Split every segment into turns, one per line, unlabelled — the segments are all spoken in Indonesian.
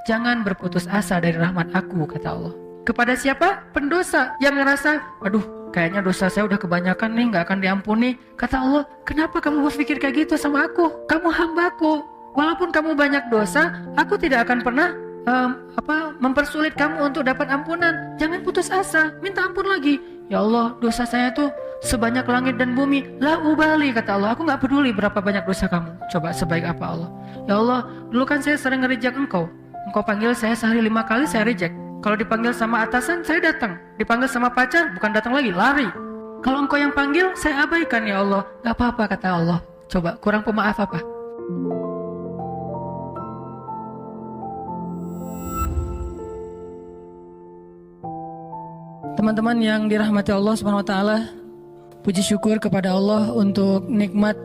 jangan berputus asa dari rahmat aku, kata Allah. Kepada siapa? Pendosa yang ngerasa, aduh kayaknya dosa saya udah kebanyakan nih, gak akan diampuni. Kata Allah, kenapa kamu berpikir kayak gitu sama aku? Kamu hambaku. Walaupun kamu banyak dosa, aku tidak akan pernah mempersulit kamu untuk dapat ampunan. Jangan putus asa, minta ampun lagi. Ya Allah, dosa saya tuh sebanyak langit dan bumi. La ubali, kata Allah, aku gak peduli berapa banyak dosa kamu. Coba sebaik apa Allah. Ya Allah, dulu kan saya sering nge-reject engkau panggil saya sehari 5 kali, saya reject. Kalau dipanggil sama atasan, saya datang. Dipanggil sama pacar, bukan datang lagi, lari. Kalau engkau yang panggil, saya abaikan. Ya Allah, gak apa-apa, kata Allah. Coba, kurang pemaaf apa? Teman-teman yang dirahmati Allah Subhanahu wa taala, puji syukur kepada Allah untuk nikmat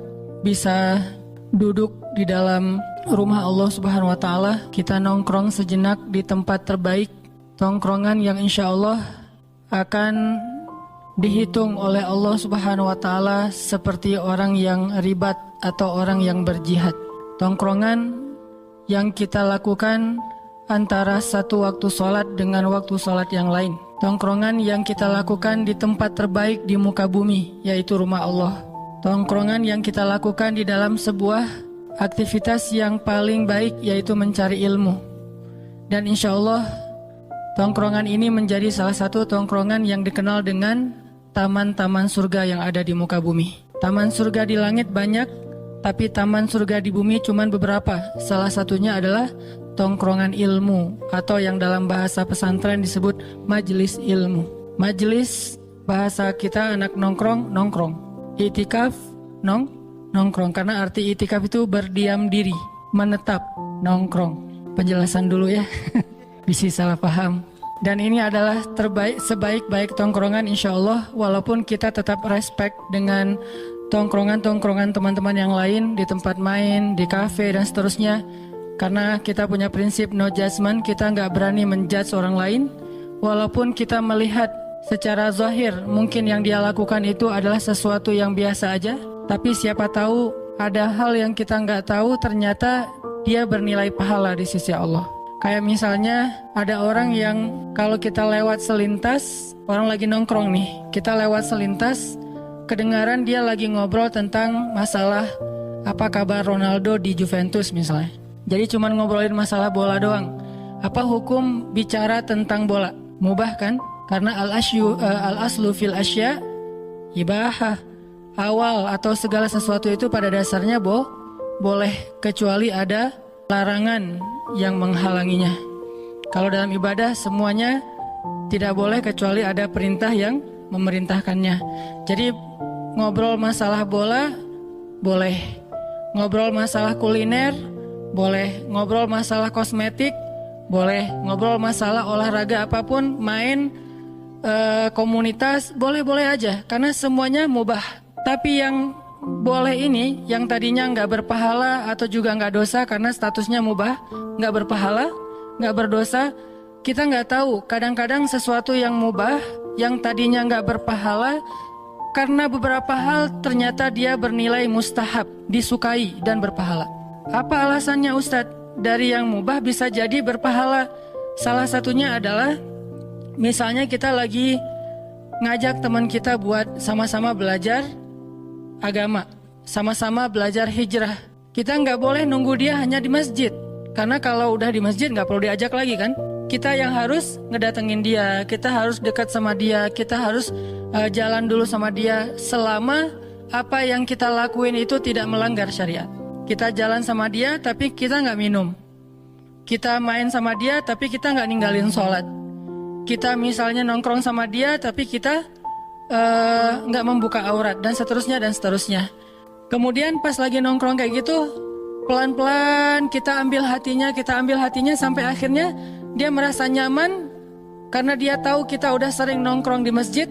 bisa duduk di dalam rumah Allah Subhanahu wa taala. Kita nongkrong sejenak di tempat terbaik, tongkrongan yang insya Allah akan dihitung oleh Allah Subhanahu wa taala seperti orang yang ribat atau orang yang berjihad. Tongkrongan yang kita lakukan antara satu waktu sholat dengan waktu sholat yang lain. Tongkrongan yang kita lakukan di tempat terbaik di muka bumi, yaitu rumah Allah. Tongkrongan yang kita lakukan di dalam sebuah aktivitas yang paling baik, yaitu mencari ilmu. Dan insya Allah tongkrongan ini menjadi salah satu tongkrongan yang dikenal dengan taman-taman surga yang ada di muka bumi. Taman surga di langit banyak, tapi taman surga di bumi cuma beberapa. Salah satunya adalah tongkrongan ilmu, atau yang dalam bahasa pesantren disebut majelis ilmu. Majelis, bahasa kita anak nongkrong, nongkrong. Itikaf, nongkrong. Karena arti itikaf itu berdiam diri, menetap, nongkrong. Penjelasan dulu ya, bisa salah paham. Dan ini adalah sebaik-baik tongkrongan insya Allah, walaupun kita tetap respect dengan tongkrongan-tongkrongan teman-teman yang lain di tempat main, di kafe dan seterusnya. Karena kita punya prinsip no judgment, kita nggak berani menjudge orang lain. Walaupun kita melihat secara zahir mungkin yang dia lakukan itu adalah sesuatu yang biasa aja, tapi siapa tahu ada hal yang kita nggak tahu, ternyata dia bernilai pahala di sisi Allah. Kayak misalnya ada orang yang kalau kita lewat selintas, orang lagi nongkrong nih, kita lewat selintas, kedengaran dia lagi ngobrol tentang masalah apa kabar Ronaldo di Juventus misalnya. Jadi cuma ngobrolin masalah bola doang. Apa hukum bicara tentang bola? Mubah kan? Karena al-aslu fil asya ibahah. Awal atau segala sesuatu itu pada dasarnya boleh, kecuali ada larangan yang menghalanginya. Kalau dalam ibadah semuanya tidak boleh kecuali ada perintah yang memerintahkannya. Jadi ngobrol masalah bola boleh, ngobrol masalah kuliner boleh, ngobrol masalah kosmetik boleh, ngobrol masalah olahraga apapun, main komunitas boleh-boleh aja, karena semuanya mubah. Tapi yang boleh ini, yang tadinya nggak berpahala atau juga nggak dosa karena statusnya mubah, nggak berpahala, nggak berdosa, kita nggak tahu. Kadang-kadang sesuatu yang mubah, yang tadinya nggak berpahala, karena beberapa hal ternyata dia bernilai mustahab, disukai dan berpahala. Apa alasannya Ustadz? Dari yang mubah bisa jadi berpahala. Salah satunya adalah misalnya kita lagi ngajak teman kita buat sama-sama belajar agama, sama-sama belajar hijrah. Kita nggak boleh nunggu dia hanya di masjid, karena kalau udah di masjid nggak perlu diajak lagi kan. Kita yang harus ngedatengin dia, kita harus dekat sama dia, kita harus jalan dulu sama dia, selama apa yang kita lakuin itu tidak melanggar syariat. Kita jalan sama dia tapi kita nggak minum, kita main sama dia tapi kita nggak ninggalin sholat, kita misalnya nongkrong sama dia tapi kita nggak membuka aurat, dan seterusnya dan seterusnya. Kemudian pas lagi nongkrong kayak gitu, pelan-pelan kita ambil hatinya sampai akhirnya dia merasa nyaman karena dia tahu kita udah sering nongkrong di masjid.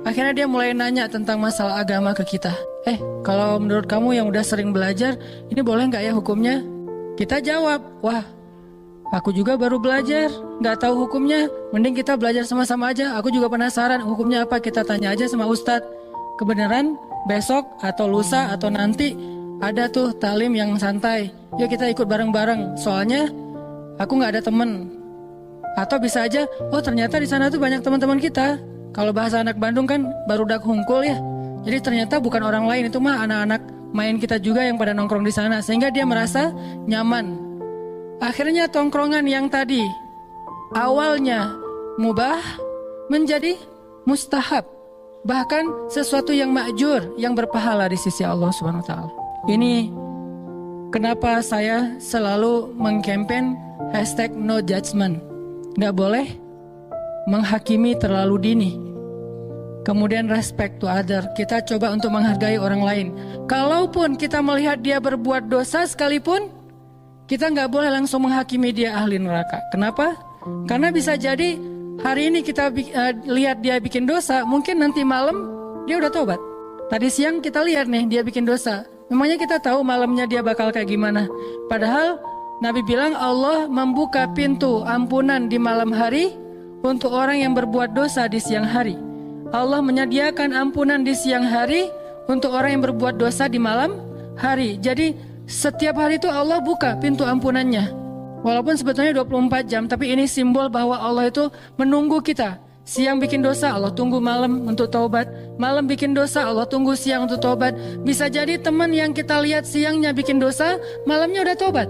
Akhirnya dia mulai nanya tentang masalah agama ke kita. Kalau menurut kamu yang udah sering belajar, ini boleh nggak ya hukumnya? Kita jawab, wah aku juga baru belajar, nggak tahu hukumnya. Mending kita belajar sama-sama aja, aku juga penasaran hukumnya apa, kita tanya aja sama Ustadz. Kebenaran besok atau lusa atau nanti ada tuh taklim yang santai, yuk kita ikut bareng-bareng. Soalnya aku nggak ada temen. Atau bisa aja, oh ternyata di sana tuh banyak teman-teman kita. Kalau bahasa anak Bandung kan barudak hungkul ya. Jadi ternyata bukan orang lain, itu mah anak-anak main kita juga yang pada nongkrong di sana. Sehingga dia merasa nyaman. Akhirnya tongkrongan yang tadi awalnya mubah menjadi mustahab. Bahkan sesuatu yang ma'jur, yang berpahala di sisi Allah Subhanahu wa taala. Ini kenapa saya selalu mengkampen #NoJudgment. Nggak boleh menghakimi terlalu dini. Kemudian respect to other. Kita coba untuk menghargai orang lain. Kalaupun kita melihat dia berbuat dosa sekalipun, kita nggak boleh langsung menghakimi dia ahli neraka. Kenapa? Karena bisa jadi hari ini kita lihat dia bikin dosa, mungkin nanti malam dia udah tobat. Tadi siang kita lihat nih dia bikin dosa. Memangnya kita tahu malamnya dia bakal kayak gimana? Padahal Nabi bilang Allah membuka pintu ampunan di malam hari untuk orang yang berbuat dosa di siang hari. Allah menyediakan ampunan di siang hari untuk orang yang berbuat dosa di malam hari. Jadi setiap hari itu Allah buka pintu ampunannya. Walaupun sebetulnya 24 jam, tapi ini simbol bahwa Allah itu menunggu kita. Siang bikin dosa, Allah tunggu malam untuk taubat. Malam bikin dosa, Allah tunggu siang untuk taubat. Bisa jadi teman yang kita lihat siangnya bikin dosa, malamnya udah taubat.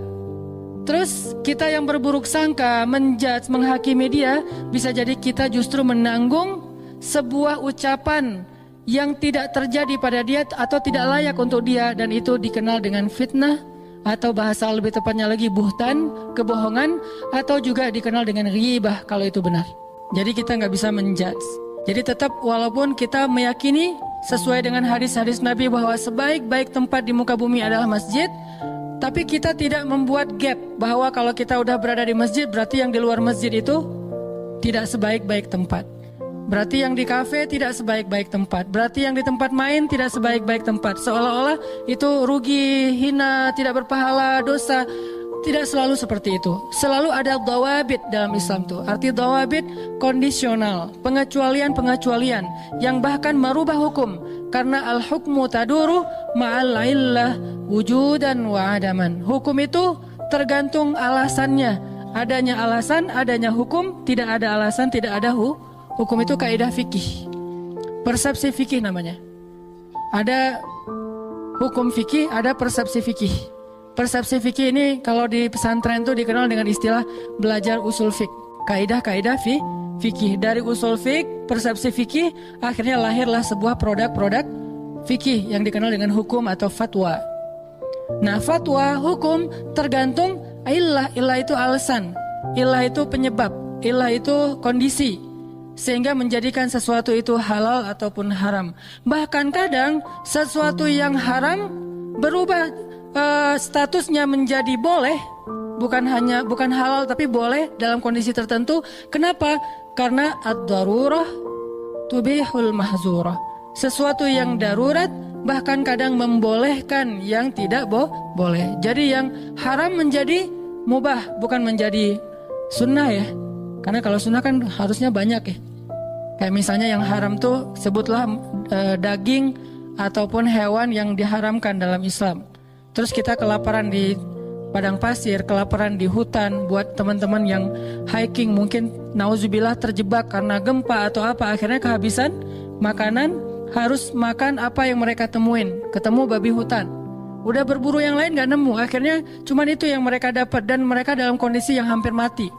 Terus kita yang berburuk sangka, menjudge, menghakimi dia, bisa jadi kita justru menanggung sebuah ucapan yang tidak terjadi pada dia atau tidak layak untuk dia, dan itu dikenal dengan fitnah atau bahasa lebih tepatnya lagi buhtan, kebohongan, atau juga dikenal dengan ghibah kalau itu benar. Jadi kita nggak bisa menjudge. Jadi tetap walaupun kita meyakini sesuai dengan hadis-hadis Nabi bahwa sebaik-baik tempat di muka bumi adalah masjid, tapi kita tidak membuat gap bahwa kalau kita udah berada di masjid berarti yang di luar masjid itu tidak sebaik-baik tempat. Berarti yang di kafe tidak sebaik-baik tempat. Berarti yang di tempat main tidak sebaik-baik tempat. Seolah-olah itu rugi, hina, tidak berpahala, dosa. Tidak selalu seperti itu. Selalu ada dawabit dalam Islam tuh. Arti dawabit kondisional, pengecualian-pengecualian yang bahkan merubah hukum. Karena al-hukmu taduru ma'al illah wujudan wa adaman. Hukum itu tergantung alasannya. Adanya alasan, adanya hukum. Tidak ada alasan, tidak ada hukum. Itu kaidah fikih. Persepsi fikih namanya. Ada hukum fikih, ada persepsi fikih. Persepsi fikih ini kalau di pesantren itu dikenal dengan istilah belajar usul fik. Kaidah-kaidah fikih. Dari usul fik, persepsi fikih, akhirnya lahirlah sebuah produk-produk fikih yang dikenal dengan hukum atau fatwa. Nah, fatwa, hukum tergantung illah. Illah itu alasan, illah itu penyebab, illah itu kondisi, sehingga menjadikan sesuatu itu halal ataupun haram. Bahkan kadang sesuatu yang haram berubah statusnya menjadi boleh, bukan halal tapi boleh dalam kondisi tertentu. Kenapa? Karena ad-darurah tubihul mahzurah. Sesuatu yang darurat bahkan kadang membolehkan yang tidak boleh. Jadi yang haram menjadi mubah, bukan menjadi sunnah ya. Karena kalau sunnah kan harusnya banyak ya. Kayak misalnya yang haram tuh sebutlah daging ataupun hewan yang diharamkan dalam Islam. Terus kita kelaparan di padang pasir, kelaparan di hutan. Buat teman-teman yang hiking mungkin nauzubillah terjebak karena gempa atau apa, akhirnya kehabisan makanan, harus makan apa yang mereka temuin. Ketemu babi hutan, udah berburu yang lain gak nemu, akhirnya cuman itu yang mereka dapat, dan mereka dalam kondisi yang hampir mati.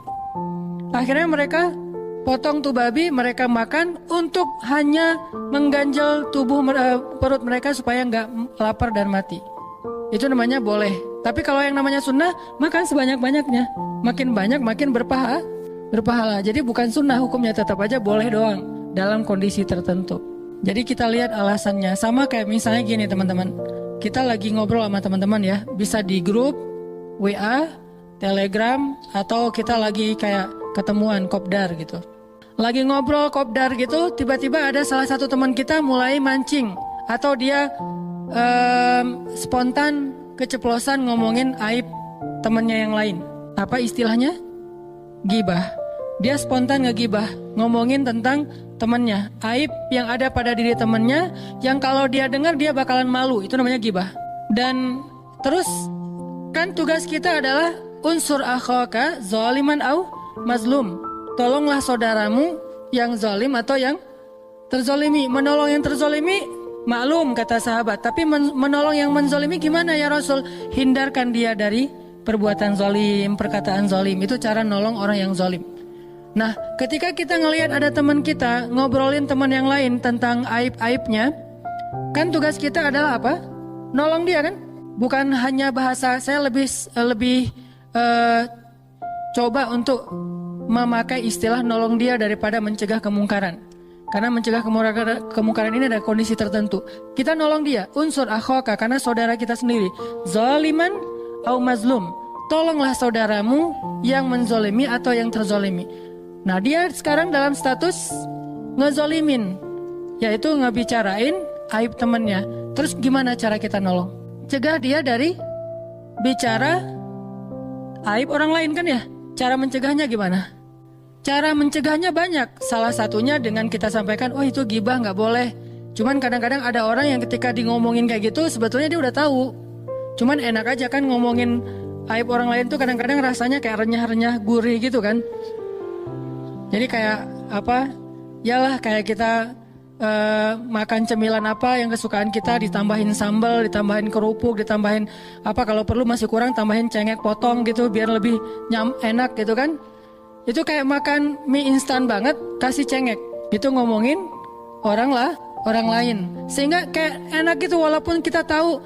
Akhirnya mereka potong tuh babi, mereka makan untuk hanya mengganjal tubuh perut mereka supaya gak lapar dan mati. Itu namanya boleh. Tapi kalau yang namanya sunnah, makan sebanyak-banyaknya. Makin banyak makin berpahala. Jadi bukan sunnah hukumnya, tetap aja boleh doang dalam kondisi tertentu. Jadi kita lihat alasannya. Sama kayak misalnya gini teman-teman, kita lagi ngobrol sama teman-teman ya, bisa di grup WA, Telegram, atau kita lagi kayak ketemuan kopdar gitu. Lagi ngobrol kopdar gitu, tiba-tiba ada salah satu teman kita mulai mancing, atau dia spontan keceplosan ngomongin aib temannya yang lain. Apa istilahnya? Gibah. Dia spontan ngegibah, ngomongin tentang temannya, aib yang ada pada diri temannya, yang kalau dia dengar dia bakalan malu. Itu namanya gibah. Dan terus kan tugas kita adalah unsur akhaka zaliman au mazlum. Tolonglah saudaramu yang zalim atau yang terzolimi. Menolong yang terzolimi maklum kata sahabat, tapi menolong yang menzolimi gimana ya Rasul? Hindarkan dia dari perbuatan zalim, perkataan zalim. Itu cara nolong orang yang zalim. Nah, ketika kita ngelihat ada teman kita ngobrolin teman yang lain tentang aib-aibnya, kan tugas kita adalah apa? Nolong dia kan? Bukan hanya bahasa. Saya lebih coba untuk memakai istilah nolong dia daripada mencegah kemungkaran. Karena mencegah kemungkaran ini ada kondisi tertentu. Kita nolong dia, unsur akhaka, karena saudara kita sendiri. Zaliman au mazlum. Tolonglah saudaramu yang menzolimi atau yang terzolimi. Nah, dia sekarang dalam status ngezolimin, yaitu ngebicarain aib temannya. Terus gimana cara kita nolong? Cegah dia dari bicara aib orang lain kan ya? Cara mencegahnya gimana? Cara mencegahnya banyak. Salah satunya dengan kita sampaikan, oh itu gibah gak boleh. Cuman kadang-kadang ada orang yang ketika di ngomongin kayak gitu, sebetulnya dia udah tahu. Cuman enak aja kan ngomongin aib orang lain tuh kadang-kadang rasanya kayak renyah-renyah gurih gitu kan. Jadi kayak apa? Yalah kayak kita makan cemilan apa yang kesukaan kita, ditambahin sambal, ditambahin kerupuk, ditambahin apa, kalau perlu masih kurang tambahin cengek potong gitu biar lebih enak gitu kan. Itu kayak makan mie instan banget kasih cengek. Itu ngomongin orang lain. Sehingga kayak enak gitu walaupun kita tahu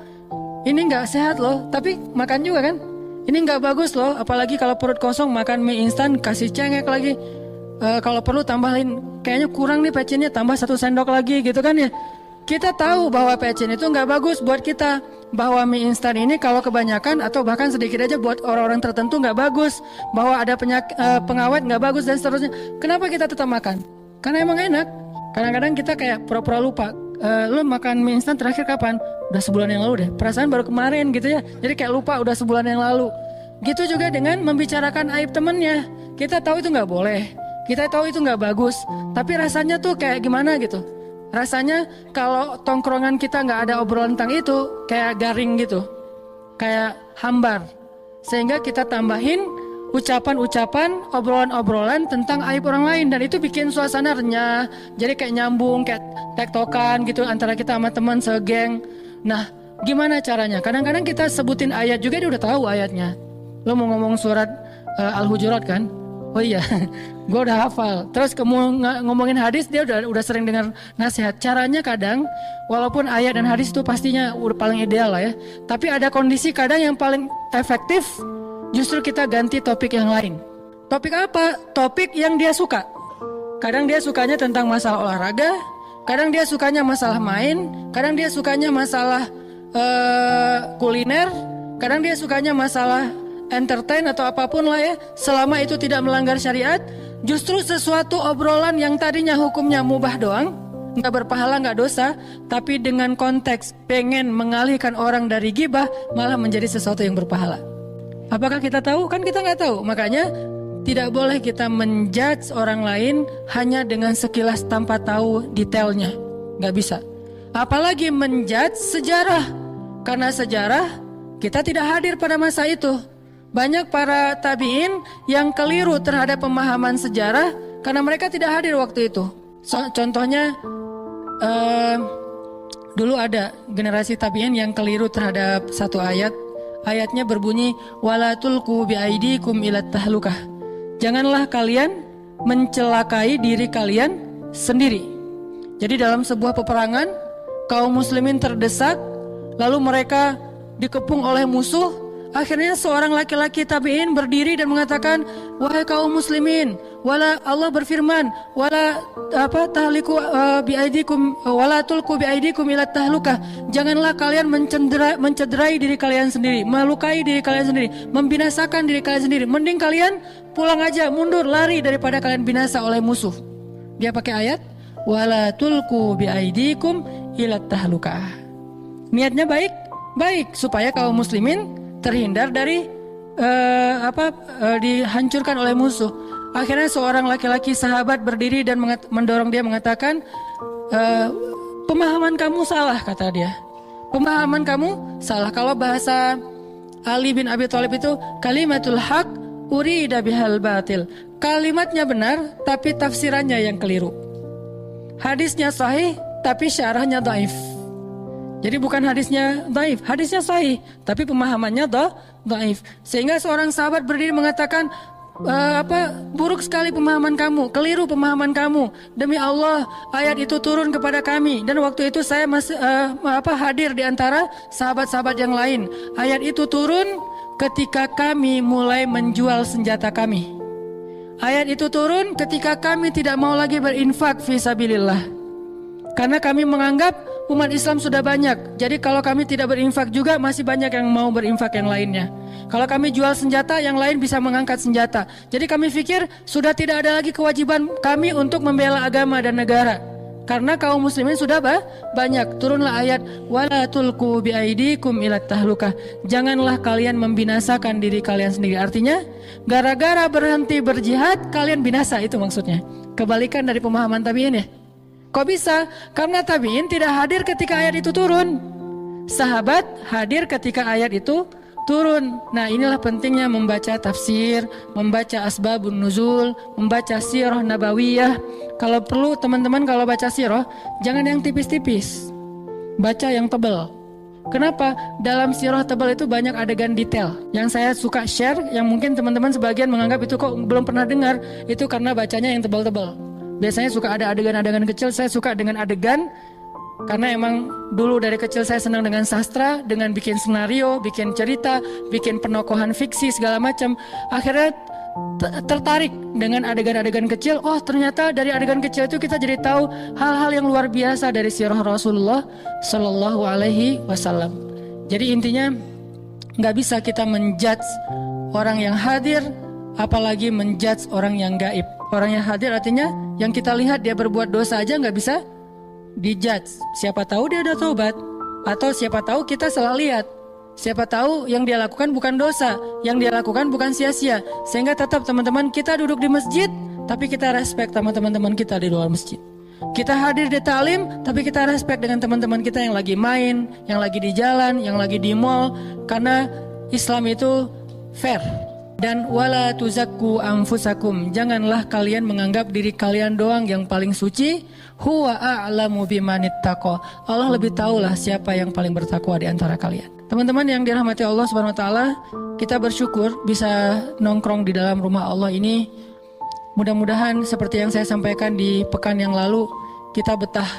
ini nggak sehat loh, tapi makan juga kan. Ini nggak bagus loh, apalagi kalau perut kosong makan mie instan kasih cengek lagi. Kalau perlu tambahin, kayaknya kurang nih pecinnya, tambah 1 sendok lagi gitu kan ya. Kita tahu bahwa pecin itu nggak bagus buat kita, bahwa mie instan ini kalau kebanyakan atau bahkan sedikit aja buat orang-orang tertentu nggak bagus, bahwa ada pengawet nggak bagus dan seterusnya. Kenapa kita tetap makan? Karena emang enak. Kadang-kadang kita kayak pura-pura lupa. Lo makan mie instan terakhir kapan? Udah sebulan yang lalu deh. Perasaan baru kemarin gitu ya. Jadi kayak lupa udah sebulan yang lalu. Gitu juga dengan membicarakan aib temennya. Kita tahu itu nggak boleh. Kita tahu itu nggak bagus, tapi rasanya tuh kayak gimana gitu. Rasanya kalau tongkrongan kita nggak ada obrolan tentang itu, kayak garing gitu, kayak hambar. Sehingga kita tambahin ucapan-ucapan, obrolan-obrolan tentang aib orang lain, dan itu bikin suasana renyah. Jadi kayak nyambung, kayak tektokan gitu antara kita sama teman segeng. Nah, gimana caranya? Kadang-kadang kita sebutin ayat juga dia udah tahu ayatnya. Lo mau ngomong surat Al-Hujurat kan? Oh iya, gue udah hafal. Terus ngomongin hadis dia udah sering dengar nasihat. Caranya kadang, walaupun ayat dan hadis itu pastinya udah paling ideal lah ya. Tapi ada kondisi kadang yang paling efektif, justru kita ganti topik yang lain. Topik apa? Topik yang dia suka. Kadang dia sukanya tentang masalah olahraga, kadang dia sukanya masalah main, kadang dia sukanya masalah kuliner, kadang dia sukanya masalah entertain atau apapun lah ya, selama itu tidak melanggar syariat. Justru sesuatu obrolan yang tadinya hukumnya mubah doang, nggak berpahala, nggak dosa, tapi dengan konteks pengen mengalihkan orang dari gibah malah menjadi sesuatu yang berpahala. Apakah kita tahu? Kan kita nggak tahu. Makanya tidak boleh kita menjudge orang lain hanya dengan sekilas tanpa tahu detailnya, nggak bisa. Apalagi menjudge sejarah, karena sejarah kita tidak hadir pada masa itu. Banyak para tabi'in yang keliru terhadap pemahaman sejarah karena mereka tidak hadir waktu itu. Contohnya dulu ada generasi tabi'in yang keliru terhadap satu ayat. Ayatnya berbunyi wala tulqu biaidikum ilat tahlukah. Janganlah kalian mencelakai diri kalian sendiri. Jadi dalam sebuah peperangan kaum muslimin terdesak, lalu mereka dikepung oleh musuh. Akhirnya seorang laki-laki tabi'in berdiri dan mengatakan, wahai kaum muslimin, wala Allah berfirman, wala tahliku biaidikum wala tulqu biaidikum ila tahlukah. Janganlah kalian mencederai diri kalian sendiri, melukai diri kalian sendiri, membinasakan diri kalian sendiri. Mending kalian pulang aja, mundur, lari daripada kalian binasa oleh musuh. Dia pakai ayat wala tulqu biaidikum ila tahlukah. Niatnya baik supaya kaum muslimin terhindar dari dihancurkan oleh musuh. Akhirnya seorang laki-laki sahabat berdiri dan mendorong dia, mengatakan, pemahaman kamu salah, kata dia. Pemahaman kamu salah. Kalau bahasa Ali bin Abi Thalib itu kalimatul haq urida bihal batil. Kalimatnya benar tapi tafsirannya yang keliru. Hadisnya sahih tapi syarahnya dhaif. Jadi bukan hadisnya dhaif, hadisnya sahih tapi pemahamannya dhaif. Sehingga seorang sahabat berdiri mengatakan, buruk sekali pemahaman kamu, keliru pemahaman kamu. Demi Allah, ayat itu turun kepada kami dan waktu itu saya masih hadir di antara sahabat-sahabat yang lain. Ayat itu turun ketika kami mulai menjual senjata kami. Ayat itu turun ketika kami tidak mau lagi berinfak fi sabilillah. Karena kami menganggap umat Islam sudah banyak. Jadi kalau kami tidak berinfak juga masih banyak yang mau berinfak yang lainnya. Kalau kami jual senjata, yang lain bisa mengangkat senjata. Jadi kami pikir sudah tidak ada lagi kewajiban kami untuk membela agama dan negara. Karena kaum muslimin sudah banyak. Turunlah ayat wala tulqu biaidikum ila tahlukah. Janganlah kalian membinasakan diri kalian sendiri. Artinya gara-gara berhenti berjihad kalian binasa, itu maksudnya. Kebalikan dari pemahaman tabi'in ya. Kok bisa? Karena tabi'in tidak hadir ketika ayat itu turun. Sahabat hadir ketika ayat itu turun. Nah, inilah pentingnya membaca tafsir, membaca asbabun nuzul, membaca sirah nabawiyah. Kalau perlu teman-teman kalau baca sirah, jangan yang tipis-tipis. Baca yang tebal. Kenapa? Dalam sirah tebal itu banyak adegan detail. Yang saya suka share, yang mungkin teman-teman sebagian menganggap itu kok belum pernah dengar, itu karena bacanya yang tebal-tebal. Biasanya suka ada adegan-adegan kecil, saya suka dengan adegan karena emang dulu dari kecil saya senang dengan sastra, dengan bikin skenario, bikin cerita, bikin penokohan fiksi segala macam. Akhirnya tertarik dengan adegan-adegan kecil. Oh, ternyata dari adegan kecil itu kita jadi tahu hal-hal yang luar biasa dari sirah Rasulullah Shallallahu Alaihi Wasallam. Jadi intinya nggak bisa kita menjudge orang yang hadir, apalagi menjudge orang yang gaib. Orang yang hadir artinya yang kita lihat dia berbuat dosa aja nggak bisa dijudge. Siapa tahu dia udah taubat, atau siapa tahu kita salah lihat. Siapa tahu yang dia lakukan bukan dosa, yang dia lakukan bukan sia-sia. Sehingga tetap teman-teman kita duduk di masjid, tapi kita respect sama teman-teman kita di luar masjid. Kita hadir di ta'lim, tapi kita respect dengan teman-teman kita yang lagi main, yang lagi di jalan, yang lagi di mall. Karena Islam itu fair. Dan wala tuzakku anfusakum, janganlah kalian menganggap diri kalian doang yang paling suci. Huwa a'lamu bimanittaqa, Allah lebih tahulah siapa yang paling bertakwa di antara kalian. Teman-teman yang dirahmati Allah Subhanahu wa taala, kita bersyukur bisa nongkrong di dalam rumah Allah ini. Mudah-mudahan seperti yang saya sampaikan di pekan yang lalu, kita betah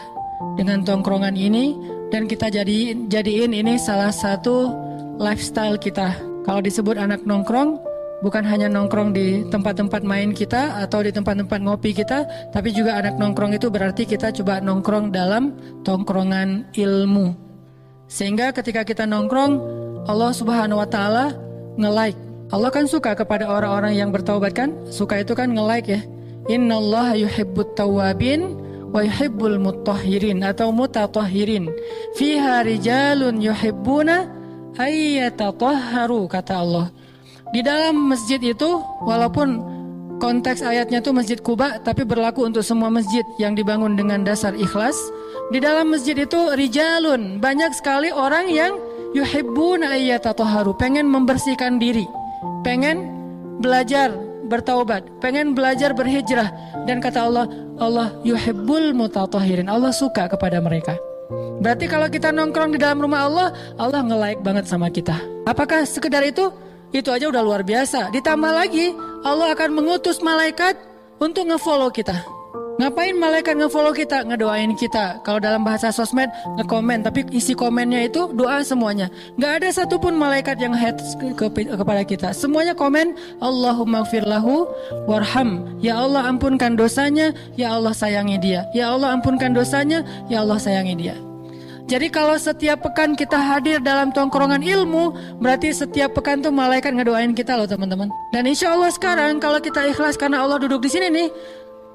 dengan tongkrongan ini dan kita jadiin ini salah satu lifestyle kita. Kalau disebut anak nongkrong, bukan hanya nongkrong di tempat-tempat main kita atau di tempat-tempat ngopi kita, tapi juga anak nongkrong itu berarti kita coba nongkrong dalam tongkrongan ilmu. Sehingga ketika kita nongkrong, Allah Subhanahu wa taala nge-like. Allah kan suka kepada orang-orang yang bertaubat kan? Suka itu kan nge-like ya. Innallaha yuhibbut tawwabin wa yuhibbul mutahhirin atau mutatahhirin. Fiha rijalun yuhibbuna ayyatatahharu, kata Allah. Di dalam masjid itu, walaupun konteks ayatnya itu Masjid Quba, tapi berlaku untuk semua masjid yang dibangun dengan dasar ikhlas. Di dalam masjid itu rijalun, banyak sekali orang yang yuhibbuna ayyatatahharu, pengen membersihkan diri, pengen belajar bertaubat, pengen belajar berhijrah. Dan kata Allah, Allah yuhibbul mutatahhirin, Allah suka kepada mereka. Berarti kalau kita nongkrong di dalam rumah Allah, Allah nge-like banget sama kita. Apakah sekedar itu? Itu aja udah luar biasa. Ditambah lagi Allah akan mengutus malaikat untuk nge-follow kita. Ngapain malaikat nge-follow kita? Ngedoain kita. Kalau dalam bahasa sosmed nge-komen, tapi isi komennya itu doa semuanya. Gak ada satupun malaikat yang hate kepada kita. Semuanya komen Allahumma gfirlahu warham. Ya Allah ampunkan dosanya, ya Allah sayangi dia. Ya Allah ampunkan dosanya, ya Allah sayangi dia. Jadi kalau setiap pekan kita hadir dalam tongkrongan ilmu, berarti setiap pekan tuh malaikat ngedoain kita loh teman-teman. Dan insya Allah sekarang kalau kita ikhlas karena Allah duduk di sini nih,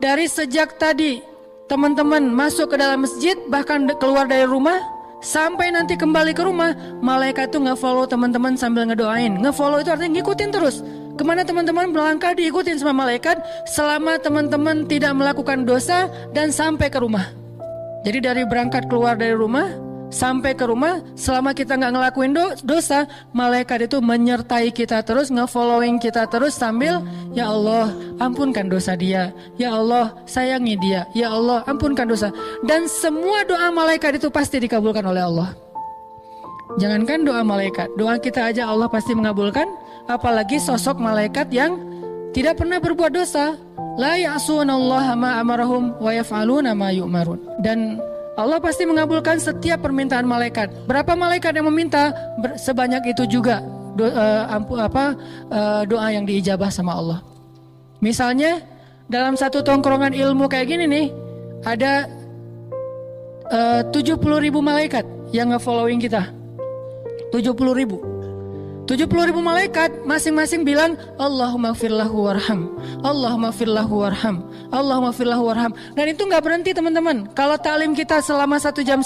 dari sejak tadi teman-teman masuk ke dalam masjid, bahkan keluar dari rumah, sampai nanti kembali ke rumah, malaikat tuh nge-follow teman-teman sambil ngedoain. Nge-follow itu artinya ngikutin terus. Kemana teman-teman melangkah diikutin sama malaikat selama teman-teman tidak melakukan dosa dan sampai ke rumah. Jadi dari berangkat keluar dari rumah sampai ke rumah, selama kita nggak ngelakuin dosa, malaikat itu menyertai kita terus, nge-following kita terus sambil, ya Allah, ampunkan dosa dia, ya Allah, sayangi dia, ya Allah, ampunkan dosa. Dan semua doa malaikat itu pasti dikabulkan oleh Allah. Jangankan doa malaikat, doa kita aja Allah pasti mengabulkan, apalagi sosok malaikat yang tidak pernah berbuat dosa. La ya'sunallaha ma amarahum wa yaf'aluna ma yu'marun. Dan Allah pasti mengabulkan setiap permintaan malaikat. Berapa malaikat yang meminta, sebanyak itu juga doa yang diijabah sama Allah. Misalnya dalam satu tongkrongan ilmu kayak gini nih, ada 70.000 malaikat yang nge-following kita. 70.000 malaikat masing-masing bilang Allahumma firlahu warham, Allahumma firlahu warham, Allahumma firlahu warham. Dan itu gak berhenti teman-teman. Kalau taklim kita selama 1,5 jam,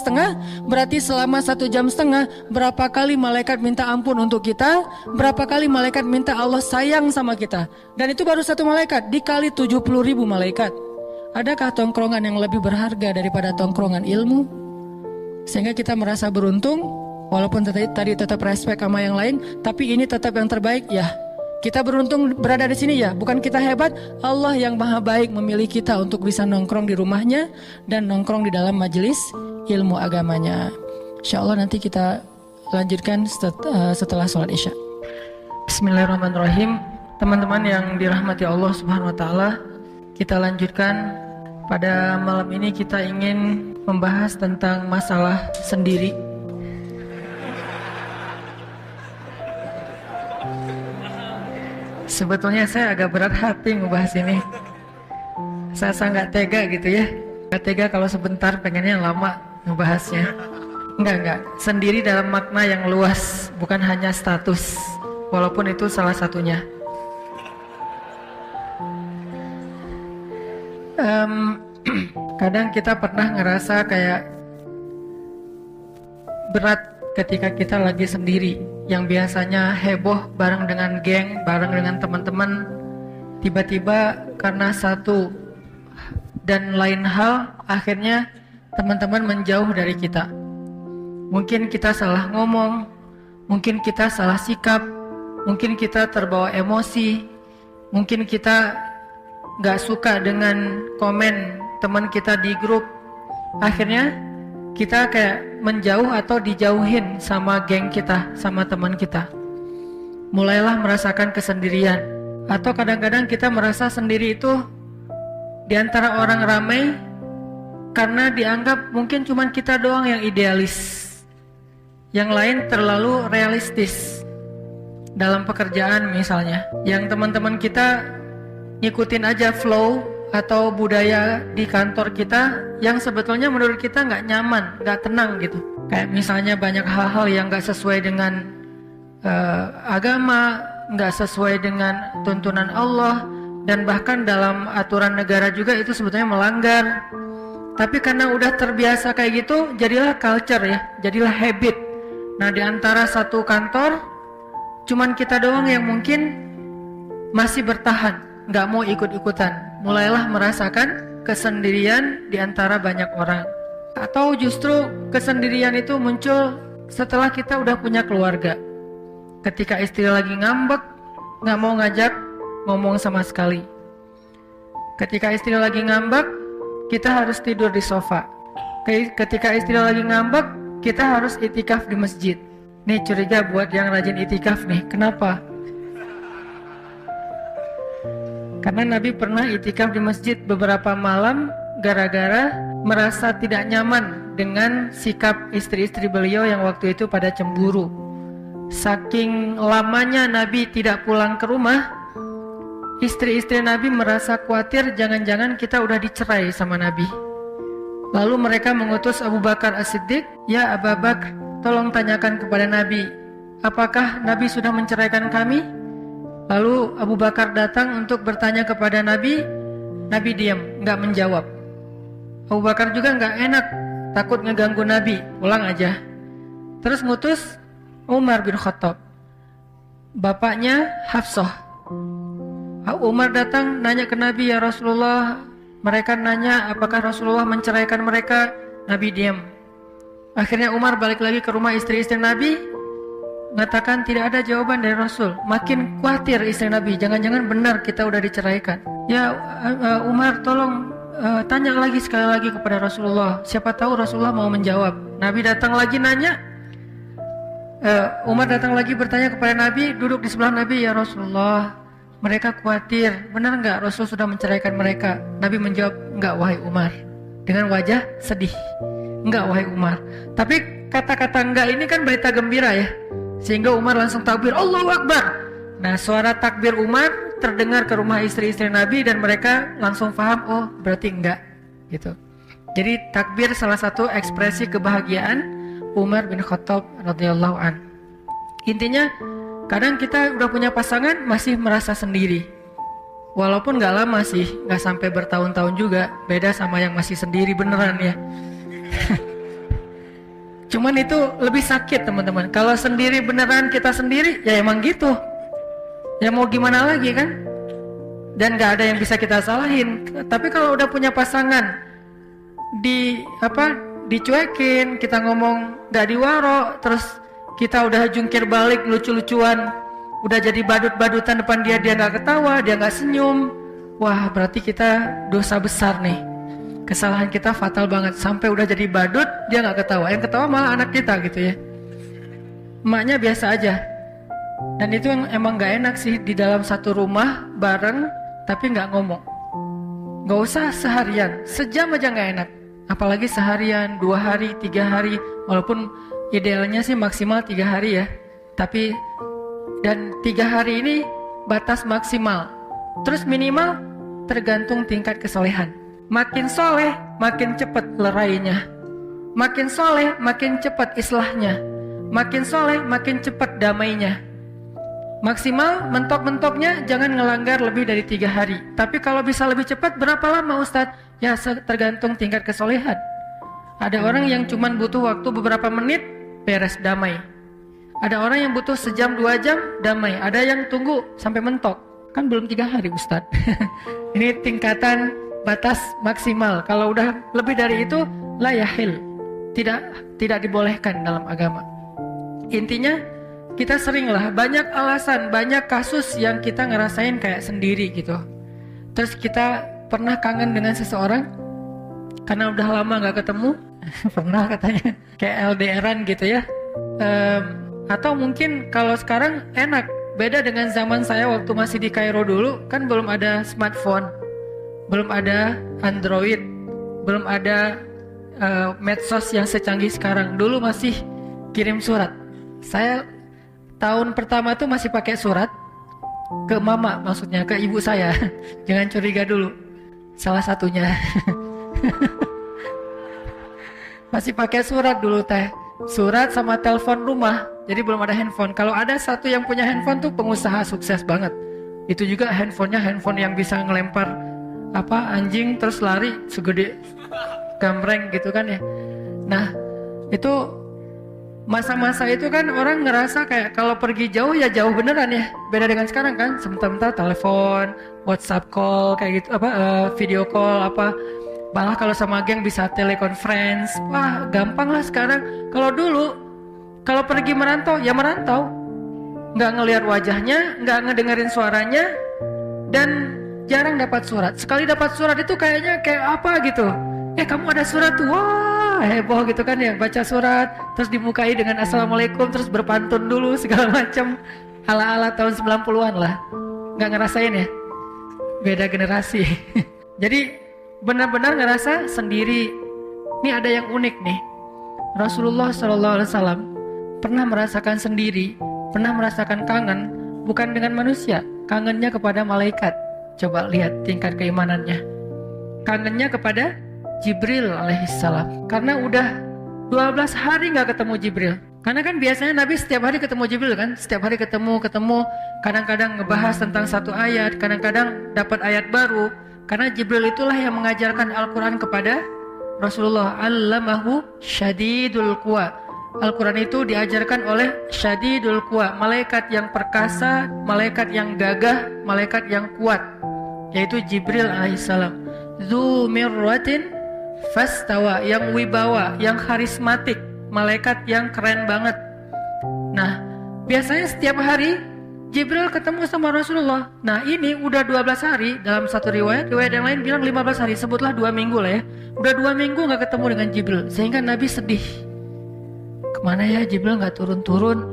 berarti selama 1,5 jam berapa kali malaikat minta ampun untuk kita, berapa kali malaikat minta Allah sayang sama kita. Dan itu baru satu malaikat, dikali 70.000 malaikat. Adakah tongkrongan yang lebih berharga daripada tongkrongan ilmu? Sehingga kita merasa beruntung. Walaupun tadi tetap respect sama yang lain, tapi ini tetap yang terbaik ya. Kita beruntung berada di sini ya. Bukan kita hebat, Allah yang maha baik memilih kita untuk bisa nongkrong di rumahnya dan nongkrong di dalam majelis ilmu agamanya. Insya Allah nanti kita lanjutkan setelah sholat isya. Bismillahirrahmanirrahim. Teman-teman yang dirahmati Allah Subhanahu Wa Taala, kita lanjutkan. Pada malam ini kita ingin membahas tentang masalah sendiri. Sebetulnya saya agak berat hati membahas ini. Saya nggak tega gitu ya. Nggak tega kalau sebentar, pengennya lama membahasnya. Enggak. Sendiri dalam makna yang luas, bukan hanya status. Walaupun itu salah satunya. Kadang kita pernah ngerasa kayak berat ketika kita lagi sendiri, yang biasanya heboh bareng dengan geng, bareng dengan teman-teman, tiba-tiba karena satu dan lain hal, akhirnya teman-teman menjauh dari kita. Mungkin kita salah ngomong, mungkin kita salah sikap, mungkin kita terbawa emosi, mungkin kita gak suka dengan komen teman kita di grup. Akhirnya kita kayak menjauh atau dijauhin sama geng kita, sama teman kita. Mulailah merasakan kesendirian. Atau kadang-kadang kita merasa sendiri itu di antara orang ramai karena dianggap mungkin cuma kita doang yang idealis, yang lain terlalu realistis. Dalam pekerjaan misalnya, yang teman-teman kita ngikutin aja flow atau budaya di kantor kita yang sebetulnya menurut kita nggak nyaman, nggak tenang gitu. Kayak misalnya banyak hal-hal yang nggak sesuai dengan agama, nggak sesuai dengan tuntunan Allah, dan bahkan dalam aturan negara juga itu sebetulnya melanggar. Tapi karena udah terbiasa kayak gitu, jadilah culture ya, jadilah habit. Nah, di antara satu kantor cuman kita doang yang mungkin masih bertahan, nggak mau ikut-ikutan. Mulailah merasakan kesendirian di antara banyak orang. Atau justru kesendirian itu muncul setelah kita udah punya keluarga. Ketika istri lagi ngambek, nggak mau ngajak ngomong sama sekali. Ketika istri lagi ngambek, kita harus tidur di sofa. Ketika istri lagi ngambek, kita harus itikaf di masjid. Nih curiga buat yang rajin itikaf nih, kenapa? Karena Nabi pernah itikaf di masjid beberapa malam gara-gara merasa tidak nyaman dengan sikap istri-istri beliau yang waktu itu pada cemburu. Saking lamanya Nabi tidak pulang ke rumah, istri-istri Nabi merasa khawatir jangan-jangan kita udah dicerai sama Nabi. Lalu mereka mengutus Abu Bakar As-Siddiq, "Ya Abu Bakar, tolong tanyakan kepada Nabi, apakah Nabi sudah menceraikan kami?" Lalu Abu Bakar datang untuk bertanya kepada Nabi. Nabi diam, nggak menjawab. Abu Bakar juga nggak enak, takut ngeganggu Nabi, pulang aja. Terus ngutus Umar bin Khattab, bapaknya Hafsah. Umar datang nanya ke Nabi, "Ya Rasulullah, mereka nanya apakah Rasulullah menceraikan mereka?" Nabi diam. Akhirnya Umar balik lagi ke rumah istri-istri Nabi, mengatakan tidak ada jawaban dari Rasul. Makin khawatir istri Nabi, jangan-jangan benar kita udah diceraikan. Ya Umar, tolong tanya lagi sekali lagi kepada Rasulullah. Siapa tahu Rasulullah mau menjawab. Nabi datang lagi nanya. Umar datang lagi bertanya kepada Nabi, duduk di sebelah Nabi, ya Rasulullah, mereka khawatir, benar nggak Rasul sudah menceraikan mereka? Nabi menjawab, enggak wahai Umar, dengan wajah sedih. Enggak wahai Umar. Tapi kata-kata enggak ini kan berita gembira ya, sehingga Umar langsung takbir, Allahu Akbar. Nah, suara takbir Umar terdengar ke rumah istri-istri Nabi dan mereka langsung paham, oh berarti enggak gitu. Jadi takbir salah satu ekspresi kebahagiaan Umar bin Khattab radhiyallahu an. Intinya kadang kita udah punya pasangan masih merasa sendiri. Walaupun gak lama sih, gak sampai bertahun-tahun juga. Beda sama yang masih sendiri beneran ya. Cuman itu lebih sakit teman-teman. Kalau sendiri beneran kita sendiri, ya emang gitu. Ya mau gimana lagi kan? Dan gak ada yang bisa kita salahin. Tapi kalau udah punya pasangan, dicuekin, kita ngomong gak diwaro, terus kita udah jungkir balik lucu-lucuan, udah jadi badut-badutan depan dia gak ketawa, dia gak senyum. Wah, berarti kita dosa besar nih. Kesalahan kita fatal banget. Sampai udah jadi badut, dia gak ketawa. Yang ketawa malah anak kita gitu ya. Emaknya biasa aja. Dan itu yang emang gak enak sih, di dalam satu rumah bareng tapi gak ngomong. Gak usah seharian, sejam aja gak enak. Apalagi seharian, 2 hari, 3 hari. Walaupun idealnya sih maksimal 3 hari ya. Tapi dan 3 hari ini batas maksimal. Terus minimal tergantung tingkat kesolehan. Makin soleh, makin cepat lerainya. Makin soleh, makin cepat islahnya. Makin soleh, makin cepat damainya. Maksimal mentok-mentoknya jangan ngelanggar lebih dari 3 hari. Tapi kalau bisa lebih cepat berapa lama Ustadz? Ya tergantung tingkat kesolehan. Ada orang yang cuman butuh waktu beberapa menit beres damai. Ada orang yang butuh sejam 2 jam damai. Ada yang tunggu sampai mentok. Kan belum 3 hari Ustadz. Ini tingkatan batas maksimal. Kalau udah lebih dari itu la yahil. Tidak dibolehkan dalam agama. Intinya kita seringlah banyak alasan, banyak kasus yang kita ngerasain kayak sendiri gitu. Terus kita pernah kangen dengan seseorang karena udah lama gak ketemu. Pernah katanya kayak LDRan gitu ya. Atau mungkin kalau sekarang enak, beda dengan zaman saya waktu masih di Kairo dulu, kan belum ada smartphone, belum ada Android, belum ada medsos yang secanggih sekarang. Dulu masih kirim surat. Saya tahun pertama tuh masih pakai surat ke mama, maksudnya ke ibu saya. Jangan curiga dulu, salah satunya. Masih pakai surat dulu teh. Surat sama telepon rumah. Jadi belum ada handphone. Kalau ada satu yang punya handphone tuh pengusaha sukses banget. Itu juga handphonenya handphone yang bisa ngelempar anjing terus lari segede gambreng gitu kan ya. Nah itu masa-masa itu kan orang ngerasa kayak kalau pergi jauh ya jauh beneran ya. Beda dengan sekarang kan, sebentar-bentar telepon, WhatsApp call kayak gitu, video call Malah kalau sama geng bisa teleconference. Wah gampang lah sekarang. Kalau dulu kalau pergi merantau ya merantau, nggak ngelihat wajahnya, nggak ngedengerin suaranya, dan jarang dapat surat. Sekali dapat surat itu kayaknya kayak apa gitu. Kamu ada surat tuh, wah heboh gitu kan ya. Baca surat, terus dibukai dengan assalamualaikum, terus berpantun dulu segala macam. Ala-ala tahun 90-an lah. Nggak ngerasain ya? Beda generasi. Jadi benar-benar ngerasa sendiri. Ini ada yang unik nih. Rasulullah SAW pernah merasakan sendiri, pernah merasakan kangen, bukan dengan manusia, kangennya kepada malaikat. Coba lihat tingkat keimanannya. Kangennya kepada Jibril alaihissalam. Karena udah 12 hari gak ketemu Jibril. Karena kan biasanya Nabi setiap hari ketemu Jibril kan. Setiap hari ketemu. Kadang-kadang ngebahas tentang satu ayat, kadang-kadang dapat ayat baru. Karena Jibril itulah yang mengajarkan Al-Quran kepada Rasulullah. Allamahu syadidul quwa. Al-Quran itu diajarkan oleh syadidul quwa, malaikat yang perkasa, malaikat yang gagah, malaikat yang kuat, yaitu Jibril alaihissalam. Dzu mirratin fastawa, yang wibawa, yang karismatik, malaikat yang keren banget. Nah, biasanya setiap hari Jibril ketemu sama Rasulullah. Nah, ini udah 12 hari dalam satu riwayat yang lain bilang 15 hari, sebutlah 2 minggu lah ya. Udah 2 minggu gak ketemu dengan Jibril, sehingga Nabi sedih. Kemana ya Jibril gak turun-turun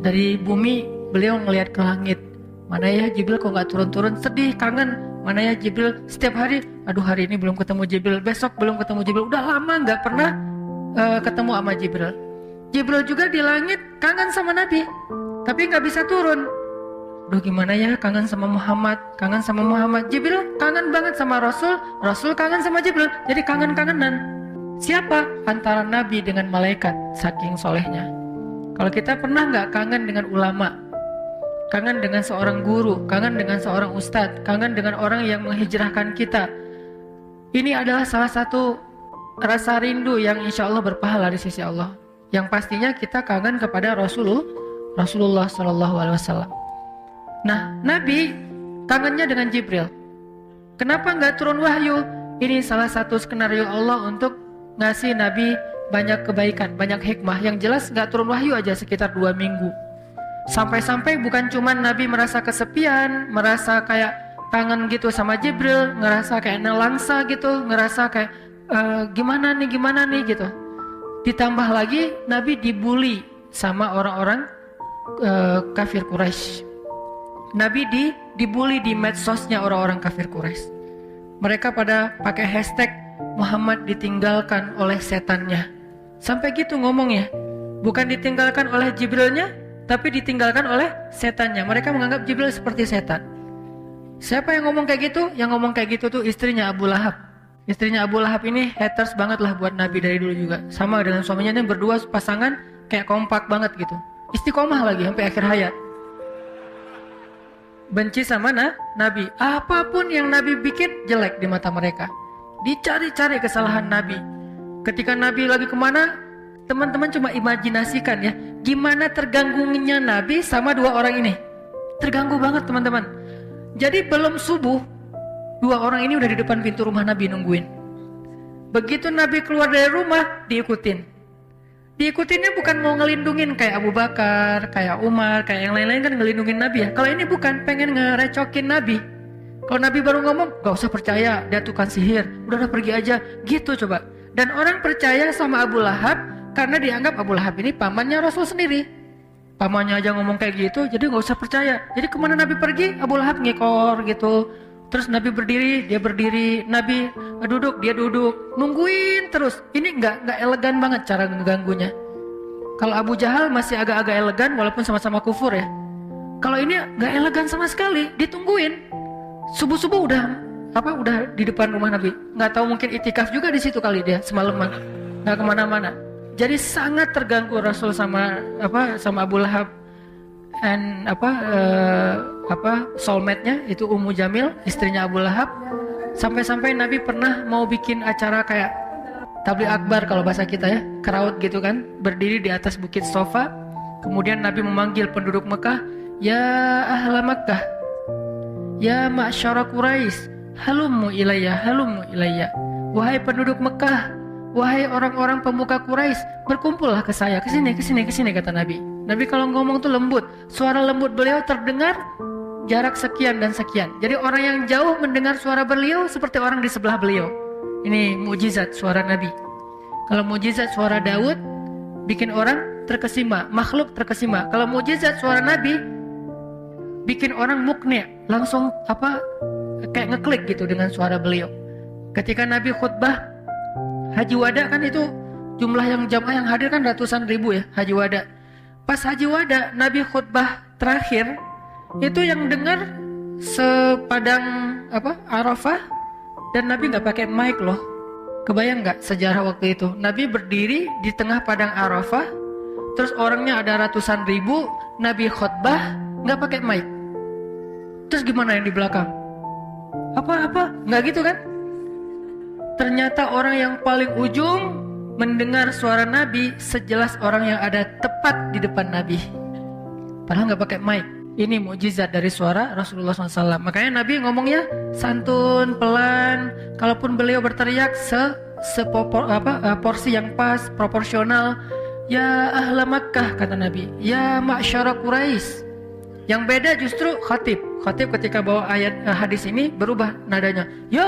dari bumi, beliau ngelihat ke langit. Mana ya Jibril kok gak turun-turun, sedih, kangen. Mana ya Jibril, setiap hari, aduh hari ini belum ketemu Jibril, besok belum ketemu Jibril. Udah lama gak pernah ketemu sama Jibril. Jibril juga di langit kangen sama Nabi, tapi gak bisa turun. Duh gimana ya, kangen sama Muhammad, kangen sama Muhammad. Jibril kangen banget sama Rasul, Rasul kangen sama Jibril. Jadi kangen-kangenan. Siapa? Antara Nabi dengan malaikat, saking solehnya. Kalau kita pernah gak kangen dengan ulama, kangen dengan seorang guru, kangen dengan seorang ustadz, kangen dengan orang yang menghijrahkan kita. Ini adalah salah satu rasa rindu yang insya Allah berpahala di sisi Allah. Yang pastinya kita kangen kepada Rasulullah SAW. Nah, Nabi kangennya dengan Jibril. Kenapa nggak turun wahyu? Ini salah satu skenario Allah untuk ngasih Nabi banyak kebaikan, banyak hikmah. Yang jelas nggak turun wahyu aja sekitar 2 minggu. Sampai-sampai bukan cuma Nabi merasa kesepian, merasa kayak kangen gitu sama Jibril, ngerasa kayak nelangsa gitu, ngerasa kayak gimana nih gitu. Ditambah lagi Nabi dibully sama orang-orang kafir Quraisy. Nabi dibully di medsosnya orang-orang kafir Quraisy. Mereka pada pakai hashtag Muhammad ditinggalkan oleh setannya. Sampai gitu ngomongnya. Bukan ditinggalkan oleh Jibrilnya, tapi ditinggalkan oleh setannya. Mereka menganggap Jibril seperti setan. Siapa yang ngomong kayak gitu? Yang ngomong kayak gitu tuh istrinya Abu Lahab. Istrinya Abu Lahab ini haters banget lah buat Nabi dari dulu juga. Sama dengan suaminya ini berdua pasangan kayak kompak banget gitu. Istiqomah lagi sampai akhir hayat. Benci sama Nabi. Apapun yang Nabi bikin jelek di mata mereka. Dicari-cari kesalahan Nabi. Ketika Nabi lagi kemana, teman-teman cuma imajinasikan ya, gimana terganggunya Nabi sama 2 orang ini. Terganggu banget teman-teman. Jadi belum subuh, 2 orang ini udah di depan pintu rumah Nabi nungguin. Begitu Nabi keluar dari rumah, diikutin. Diikutinnya bukan mau ngelindungin kayak Abu Bakar, kayak Umar, kayak yang lain-lain kan ngelindungin Nabi ya. Kalau ini bukan, pengen ngerecokin Nabi. Kalau Nabi baru ngomong, gak usah percaya, dia tukang sihir, udah pergi aja, gitu coba. Dan orang percaya sama Abu Lahab karena dianggap Abu Lahab ini pamannya Rasul sendiri. Pamannya aja ngomong kayak gitu, jadi gak usah percaya. Jadi kemana Nabi pergi, Abu Lahab ngekor gitu. Terus Nabi berdiri, dia berdiri. Nabi duduk, dia duduk. Nungguin terus. Ini nggak elegan banget cara ngeganggunya. Kalau Abu Jahal masih agak-agak elegan walaupun sama-sama kufur ya. Kalau ini nggak elegan sama sekali. Ditungguin. Subuh-subuh udah di depan rumah Nabi. Nggak tahu mungkin itikaf juga di situ kali dia semalaman. Nggak kemana-mana. Jadi sangat terganggu Rasul sama Abu Lahab. And soulmate-nya itu Ummu Jamil, istrinya Abu Lahab. Sampai-sampai Nabi pernah mau bikin acara kayak tabligh akbar kalau bahasa kita ya, keraut gitu kan, berdiri di atas bukit Sofa. Kemudian Nabi memanggil penduduk Mekah, ya ahla Makkah, ya ma'syara Quraisy, halummu ilayya. Wahai penduduk Mekah, wahai orang-orang pemuka Quraisy, berkumpullah ke saya, kesini kata Nabi. Nabi kalau ngomong tuh lembut, suara lembut beliau terdengar jarak sekian dan sekian. Jadi orang yang jauh mendengar suara beliau seperti orang di sebelah beliau. Ini mukjizat suara Nabi. Kalau mukjizat suara Daud bikin orang terkesima, makhluk terkesima. Kalau mukjizat suara Nabi bikin orang mukni, langsung kayak ngeklik gitu dengan suara beliau. Ketika Nabi khutbah Haji Wada kan itu jumlah yang jamaah yang hadir kan ratusan ribu ya, Haji Wada. Pas Haji Wada, Nabi khutbah terakhir itu yang dengar sepadang Arafah, dan Nabi nggak pakai mic loh. Kebayang nggak sejarah waktu itu? Nabi berdiri di tengah padang Arafah, terus orangnya ada ratusan ribu, Nabi khutbah nggak pakai mic. Terus gimana yang di belakang? Nggak gitu kan? Ternyata orang yang paling ujung mendengar suara Nabi sejelas orang yang ada tepat di depan Nabi. Padahal nggak pakai mic. Ini mukjizat dari suara Rasulullah SAW. Makanya Nabi ngomongnya santun, pelan. Kalaupun beliau berteriak porsi yang pas, proporsional. Ya ahla Makkah, kata Nabi. Ya ma'syara Quraisy. Yang beda justru khatib. Khatib ketika bawa ayat hadis ini berubah nadanya. Ya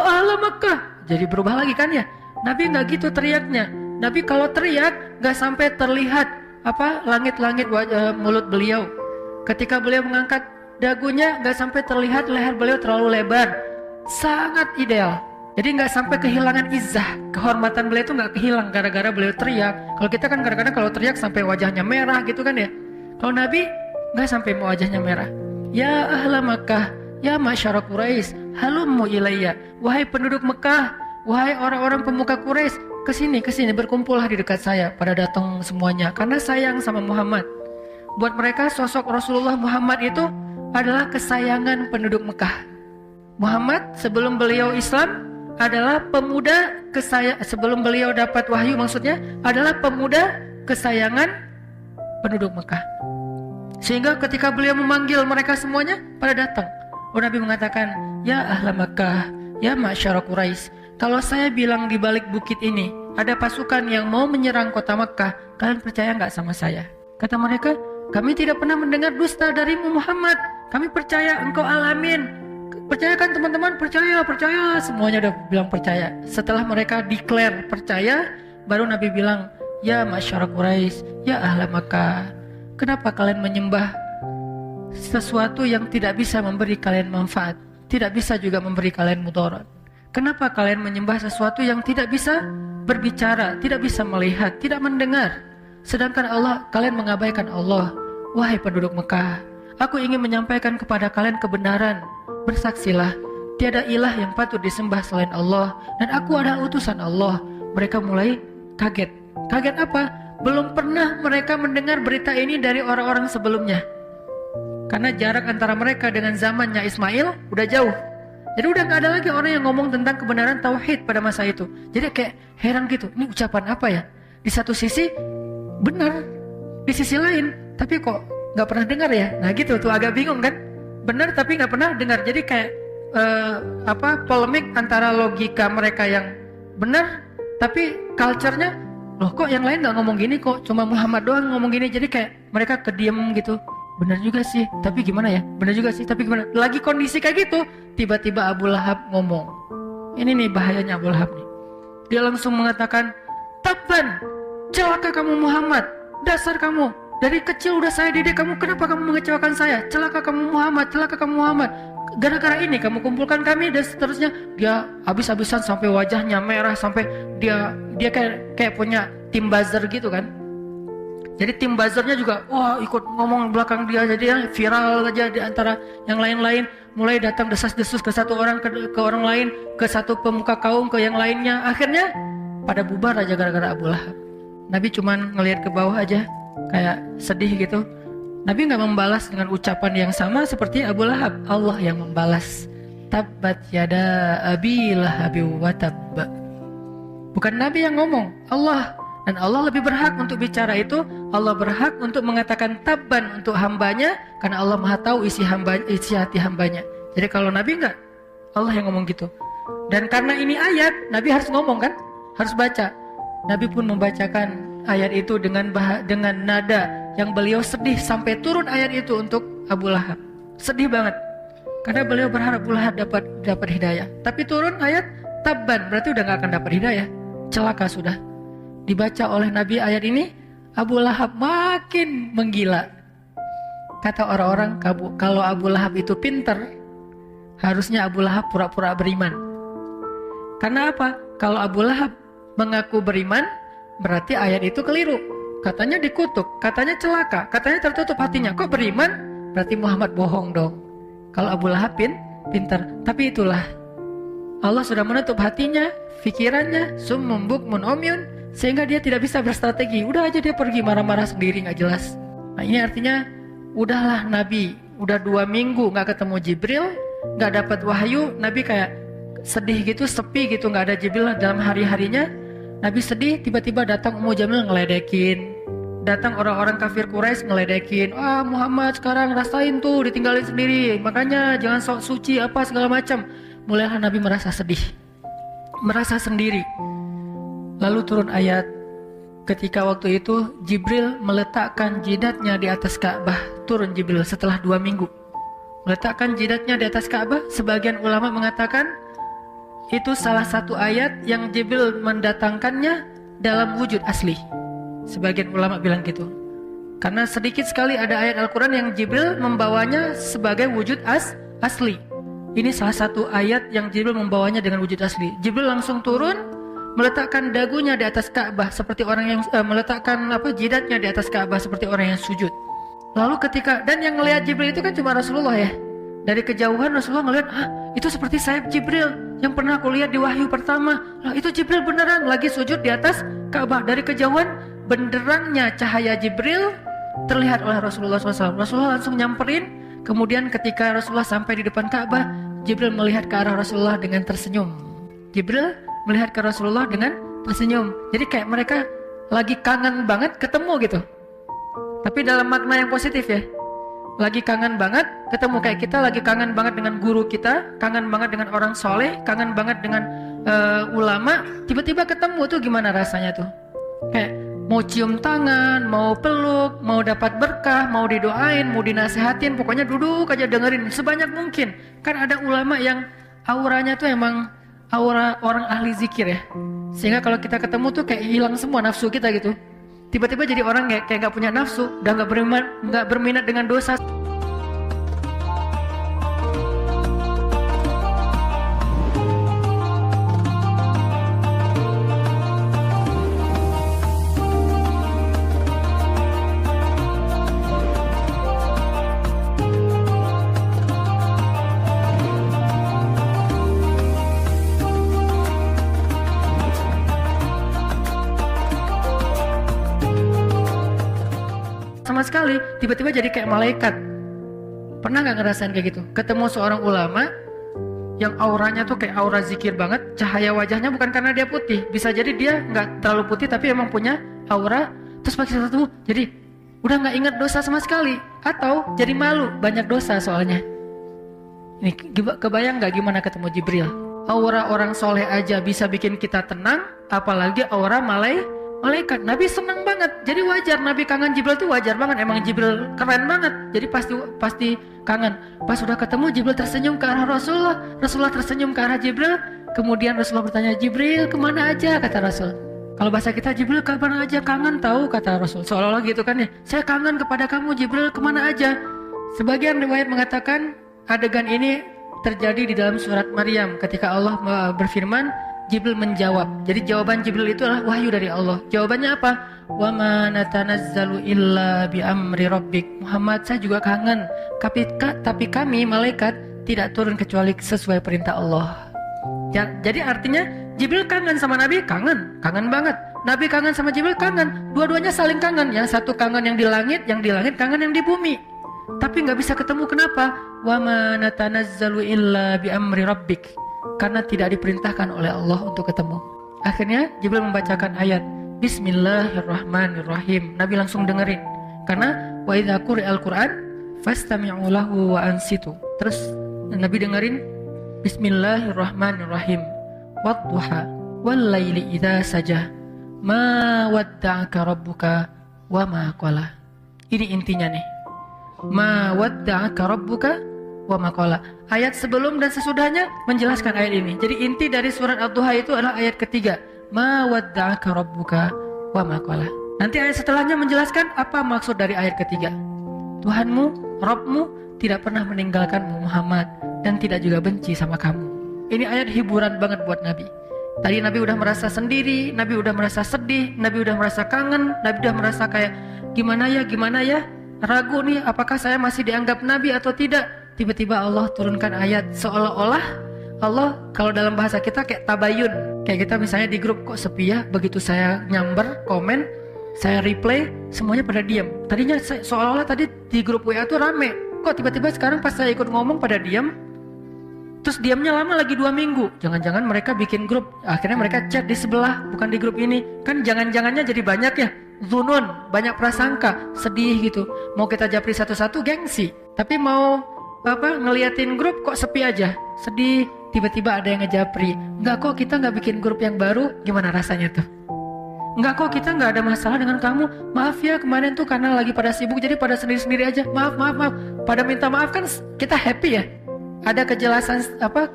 ahla Makkah. Jadi berubah lagi kan ya. Nabi nggak gitu teriaknya. Nabi kalau teriak nggak sampai terlihat langit-langit mulut beliau. Ketika beliau mengangkat dagunya nggak sampai terlihat leher beliau terlalu lebar. Sangat ideal. Jadi nggak sampai kehilangan izzah, kehormatan beliau itu nggak kehilang gara-gara beliau teriak. Kalau kita kan kadang-kadang kalau teriak sampai wajahnya merah gitu kan ya. Kalau Nabi nggak sampai wajahnya merah. Ya ahla Makkah, ya masyara Quraisy, halummu ilayya. Wahai penduduk Mekah, wahai orang-orang pemuka Quraisy, kesini berkumpullah di dekat saya. Pada datang semuanya karena sayang sama Muhammad. Buat mereka sosok Rasulullah Muhammad itu adalah kesayangan penduduk Mekah. Muhammad sebelum beliau Islam adalah pemuda sebelum beliau dapat wahyu maksudnya adalah pemuda kesayangan penduduk Mekah. Sehingga ketika beliau memanggil mereka semuanya pada datang. Nabi mengatakan, ya ahla Makkah, ya ma'syara Quraisy, kalau saya bilang di balik bukit ini ada pasukan yang mau menyerang kota Makkah, kalian percaya nggak sama saya? Kata mereka, kami tidak pernah mendengar dusta darimu Muhammad. Kami percaya engkau alamin. Percaya kan teman-teman? Percaya. Semuanya udah bilang percaya. Setelah mereka declare percaya, baru Nabi bilang, ya masyarakat Quraisy, ya ahla Makkah, kenapa kalian menyembah sesuatu yang tidak bisa memberi kalian manfaat, tidak bisa juga memberi kalian mudarat? Kenapa kalian menyembah sesuatu yang tidak bisa berbicara, tidak bisa melihat, tidak mendengar? Sedangkan kalian mengabaikan Allah. Wahai penduduk Mekah, aku ingin menyampaikan kepada kalian kebenaran. Bersaksilah, tiada ilah yang patut disembah selain Allah, dan aku adalah utusan Allah. Mereka mulai kaget. Kaget apa? Belum pernah mereka mendengar berita ini dari orang-orang sebelumnya. Karena jarak antara mereka dengan zamannya Ismail udah jauh. Jadi udah gak ada lagi orang yang ngomong tentang kebenaran tauhid pada masa itu. Jadi kayak heran gitu, ini ucapan apa ya? Di satu sisi benar, di sisi lain tapi kok gak pernah dengar ya? Nah gitu tuh, agak bingung kan? Benar tapi nggak pernah dengar. Jadi kayak polemik antara logika mereka yang benar tapi culture-nya, loh kok yang lain nggak ngomong gini, kok cuma Muhammad doang ngomong gini. Jadi kayak mereka kediem gitu. Benar juga sih tapi gimana ya, benar juga sih tapi gimana. Lagi kondisi kayak gitu, tiba-tiba Abu Lahab ngomong. Ini nih bahayanya Abu Lahab nih. Dia langsung mengatakan, tabban, celaka kamu Muhammad, dasar kamu, dari kecil udah saya didik kamu, kenapa kamu mengecewakan saya? Celaka kamu Muhammad, celaka kamu Muhammad. Gara-gara ini kamu kumpulkan kami, dan seterusnya. Dia habis-habisan sampai wajahnya merah, sampai dia kayak punya tim buzzer gitu kan. Jadi tim buzzernya juga ikut ngomong belakang dia, jadi yang viral aja di antara yang lain-lain. Mulai datang desas-desus ke satu orang ke orang lain, ke satu pemuka kaum ke yang lainnya. Akhirnya pada bubar aja gara-gara Abu Lahab. Nabi cuman ngelihat ke bawah aja, kayak sedih gitu. Nabi nggak membalas dengan ucapan yang sama seperti Abu Lahab. Allah yang membalas. Tabbat yada abi lahabi wa tabba. Bukan Nabi yang ngomong, Allah. Dan Allah lebih berhak untuk bicara itu. Allah berhak untuk mengatakan tabban untuk hambanya, karena Allah maha tahu isi hati hambanya. Jadi kalau Nabi nggak, Allah yang ngomong gitu. Dan karena ini ayat, Nabi harus ngomong kan, harus baca. Nabi pun membacakan ayat itu dengan nada yang beliau sedih sampai turun ayat itu untuk Abu Lahab. Sedih banget karena beliau berharap Abu Lahab dapat hidayah. Tapi turun ayat tabban, berarti udah gak akan dapat hidayah. Celaka sudah. Dibaca oleh Nabi ayat ini, Abu Lahab makin menggila. Kata orang-orang, kalau Abu Lahab itu pintar, harusnya Abu Lahab pura-pura beriman. Karena apa? Kalau Abu Lahab mengaku beriman, berarti ayat itu keliru. Katanya dikutuk, katanya celaka, katanya tertutup hatinya. Kok beriman? Berarti Muhammad bohong dong. Kalau Abu Lahab pintar. Tapi itulah, Allah sudah menutup hatinya, pikirannya, summum bukmun umyun, sehingga dia tidak bisa berstrategi. Udah aja dia pergi marah-marah sendiri, gak jelas. Nah ini artinya, udahlah Nabi, udah 2 minggu gak ketemu Jibril, gak dapat wahyu. Nabi kayak sedih gitu, sepi gitu, gak ada Jibril dalam hari-harinya. Nabi sedih, tiba-tiba datang Ummu Jamil ngeledekin. Datang orang-orang kafir Quraisy ngeledekin. Muhammad sekarang rasain tuh ditinggalin sendiri, makanya jangan sok suci apa segala macam. Mulailah Nabi merasa sedih, merasa sendiri. Lalu turun ayat ketika waktu itu Jibril meletakkan jidatnya di atas Ka'bah. Turun Jibril setelah 2 minggu meletakkan jidatnya di atas Ka'bah. Sebagian ulama mengatakan itu salah satu ayat yang Jibril mendatangkannya dalam wujud asli. Sebagian ulama bilang gitu, karena sedikit sekali ada ayat Al-Quran yang Jibril membawanya sebagai wujud asli. Ini salah satu ayat yang Jibril membawanya dengan wujud asli. Jibril langsung turun meletakkan dagunya di atas Ka'bah seperti orang yang meletakkan jidatnya di atas Ka'bah seperti orang yang sujud. Lalu dan yang ngelihat Jibril itu kan cuma Rasulullah ya. Dari kejauhan Rasulullah ngelihat, itu seperti sayap Jibril yang pernah aku lihat di wahyu pertama. Lah itu Jibril beneran lagi sujud di atas Ka'bah. Dari kejauhan benderangnya cahaya Jibril terlihat oleh Rasulullah SAW. Rasulullah langsung nyamperin. Kemudian ketika Rasulullah sampai di depan Ka'bah, Jibril melihat ke arah Rasulullah dengan tersenyum. Jibril melihat ke Rasulullah dengan tersenyum. Jadi kayak mereka lagi kangen banget ketemu gitu. Tapi dalam makna yang positif ya. Lagi kangen banget ketemu, kayak kita lagi kangen banget dengan guru kita, kangen banget dengan orang soleh, kangen banget dengan ulama. Tiba-tiba ketemu tuh gimana rasanya tuh? Kayak mau cium tangan, mau peluk, mau dapat berkah, mau didoain, mau dinasehatin. Pokoknya duduk aja dengerin sebanyak mungkin. Kan ada ulama yang auranya tuh emang aura orang ahli zikir ya, sehingga kalau kita ketemu tuh kayak hilang semua nafsu kita gitu. Tiba-tiba jadi orang kayak gak punya nafsu, udah gak berminat dengan dosa. Sama sekali, tiba-tiba jadi kayak malaikat. Pernah gak ngerasain kayak gitu? Ketemu seorang ulama yang auranya tuh kayak aura zikir banget, cahaya wajahnya bukan karena dia putih, bisa jadi dia gak terlalu putih tapi emang punya aura. Terus pakai satu jadi udah gak ingat dosa sama sekali, atau jadi malu banyak dosa soalnya. Ini kebayang gak gimana ketemu Jibril? Aura orang soleh aja bisa bikin kita tenang, apalagi aura malaikat. Nabi senang banget, jadi wajar Nabi kangen Jibril tuh wajar banget. Emang Jibril keren banget, jadi pasti kangen. Pas udah ketemu, Jibril tersenyum ke arah Rasulullah, Rasulullah tersenyum ke arah Jibril. Kemudian Rasulullah bertanya, Jibril kemana aja, kata Rasul. Kalau bahasa kita, Jibril kemana aja, kangen tahu, kata Rasul. Seolah-olah gitu kan ya, saya kangen kepada kamu Jibril, kemana aja. Sebagian riwayat mengatakan adegan ini terjadi di dalam surat Maryam ketika Allah berfirman, Jibril menjawab. Jadi jawaban Jibril itu adalah wahyu dari Allah. Jawabannya apa? Wa ma natanazzalu illa bi amri rabbik. Muhammad, saya juga kangen. Tapi kami malaikat tidak turun kecuali sesuai perintah Allah. Jadi artinya Jibril kangen sama Nabi, kangen banget. Nabi kangen sama Jibril, kangen. Dua-duanya saling kangen. Yang satu kangen yang di langit kangen yang di bumi. Tapi nggak bisa ketemu, kenapa? Wa ma natanazzalu illa bi amri rabbik. Karena tidak diperintahkan oleh Allah untuk ketemu. Akhirnya Jibril membacakan ayat Bismillahirrahmanirrahim. Nabi langsung dengerin. Karena wa idza quri'al Qur'an fastami'u lahu wa ansitu. Terus Nabi dengerin Bismillahirrahmanirrahim. Wadduha wal laili idza saja ma wadda'aka rabbuka wa ma qala. Ini intinya nih. Ma wadda'aka rabbuka wa maqala. Ayat sebelum dan sesudahnya menjelaskan ayat ini. Jadi inti dari surat Ad-Duha itu adalah ayat ketiga. Ma wadda'aka rabbuka wa maqala. Nanti ayat setelahnya menjelaskan apa maksud dari ayat ketiga. Tuhanmu, Rabbmu tidak pernah meninggalkanmu Muhammad dan tidak juga benci sama kamu. Ini ayat hiburan banget buat Nabi. Tadi Nabi udah merasa sendiri, Nabi udah merasa sedih, Nabi udah merasa kangen, Nabi udah merasa kayak gimana ya, ragu nih apakah saya masih dianggap Nabi atau tidak. Tiba-tiba Allah turunkan ayat seolah-olah Allah, kalau dalam bahasa kita kayak tabayun. Kayak kita misalnya di grup kok sepi ya, begitu saya nyamber, komen, saya replay, semuanya pada diam. Tadinya seolah-olah tadi di grup WA tuh rame, kok tiba-tiba sekarang pas saya ikut ngomong pada diam. Terus diamnya lama lagi 2 minggu. Jangan-jangan mereka bikin grup, akhirnya mereka chat di sebelah, bukan di grup ini. Kan jangan-jangannya jadi banyak ya, zunun, banyak prasangka, sedih gitu. Mau kita japri satu-satu gengsi, tapi mau ngeliatin grup kok sepi aja, sedih. Tiba-tiba ada yang ngejapri, enggak kok kita nggak bikin grup yang baru, gimana rasanya tuh? Enggak kok, kita nggak ada masalah dengan kamu. Maaf ya, kemarin tuh karena lagi pada sibuk, jadi pada sendiri-sendiri aja. Maaf. Pada minta maaf kan kita happy ya. Ada kejelasan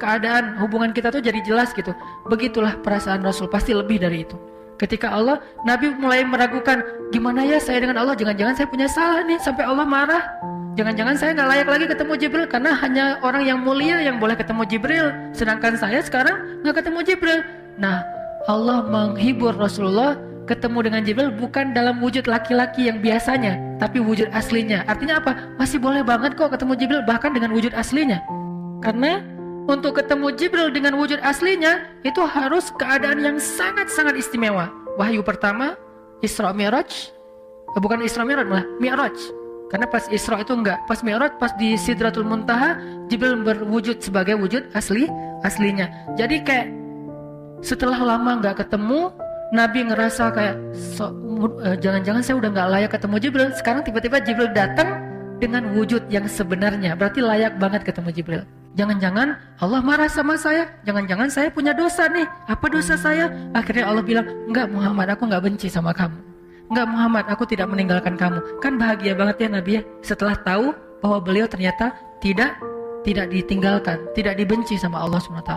keadaan hubungan kita tuh jadi jelas gitu. Begitulah perasaan Rasul, pasti lebih dari itu. Ketika Nabi mulai meragukan, gimana ya saya dengan Allah, jangan-jangan saya punya salah nih sampai Allah marah. Jangan-jangan saya nggak layak lagi ketemu Jibril karena hanya orang yang mulia yang boleh ketemu Jibril, sedangkan saya sekarang nggak ketemu Jibril. Nah, Allah menghibur Rasulullah ketemu dengan Jibril bukan dalam wujud laki-laki yang biasanya, tapi wujud aslinya. Artinya apa? Masih boleh banget kok ketemu Jibril bahkan dengan wujud aslinya. Karena untuk ketemu Jibril dengan wujud aslinya itu harus keadaan yang sangat-sangat istimewa. Wahyu pertama, Isra Mi'raj, bukan Isra Mi'raj malah Mi'raj. Karena pas Isra itu enggak, pas Mi'raj, pas di Sidratul Muntaha, Jibril berwujud sebagai wujud aslinya. Jadi kayak setelah lama enggak ketemu, Nabi ngerasa kayak jangan-jangan saya udah enggak layak ketemu Jibril. Sekarang tiba-tiba Jibril datang dengan wujud yang sebenarnya, berarti layak banget ketemu Jibril. Jangan-jangan Allah marah sama saya, jangan-jangan saya punya dosa nih. Apa dosa saya? Akhirnya Allah bilang, enggak Muhammad, aku enggak benci sama kamu. Enggak Muhammad, aku tidak meninggalkan kamu. Kan bahagia banget ya Nabi ya, setelah tahu bahwa beliau ternyata tidak ditinggalkan, tidak dibenci sama Allah SWT.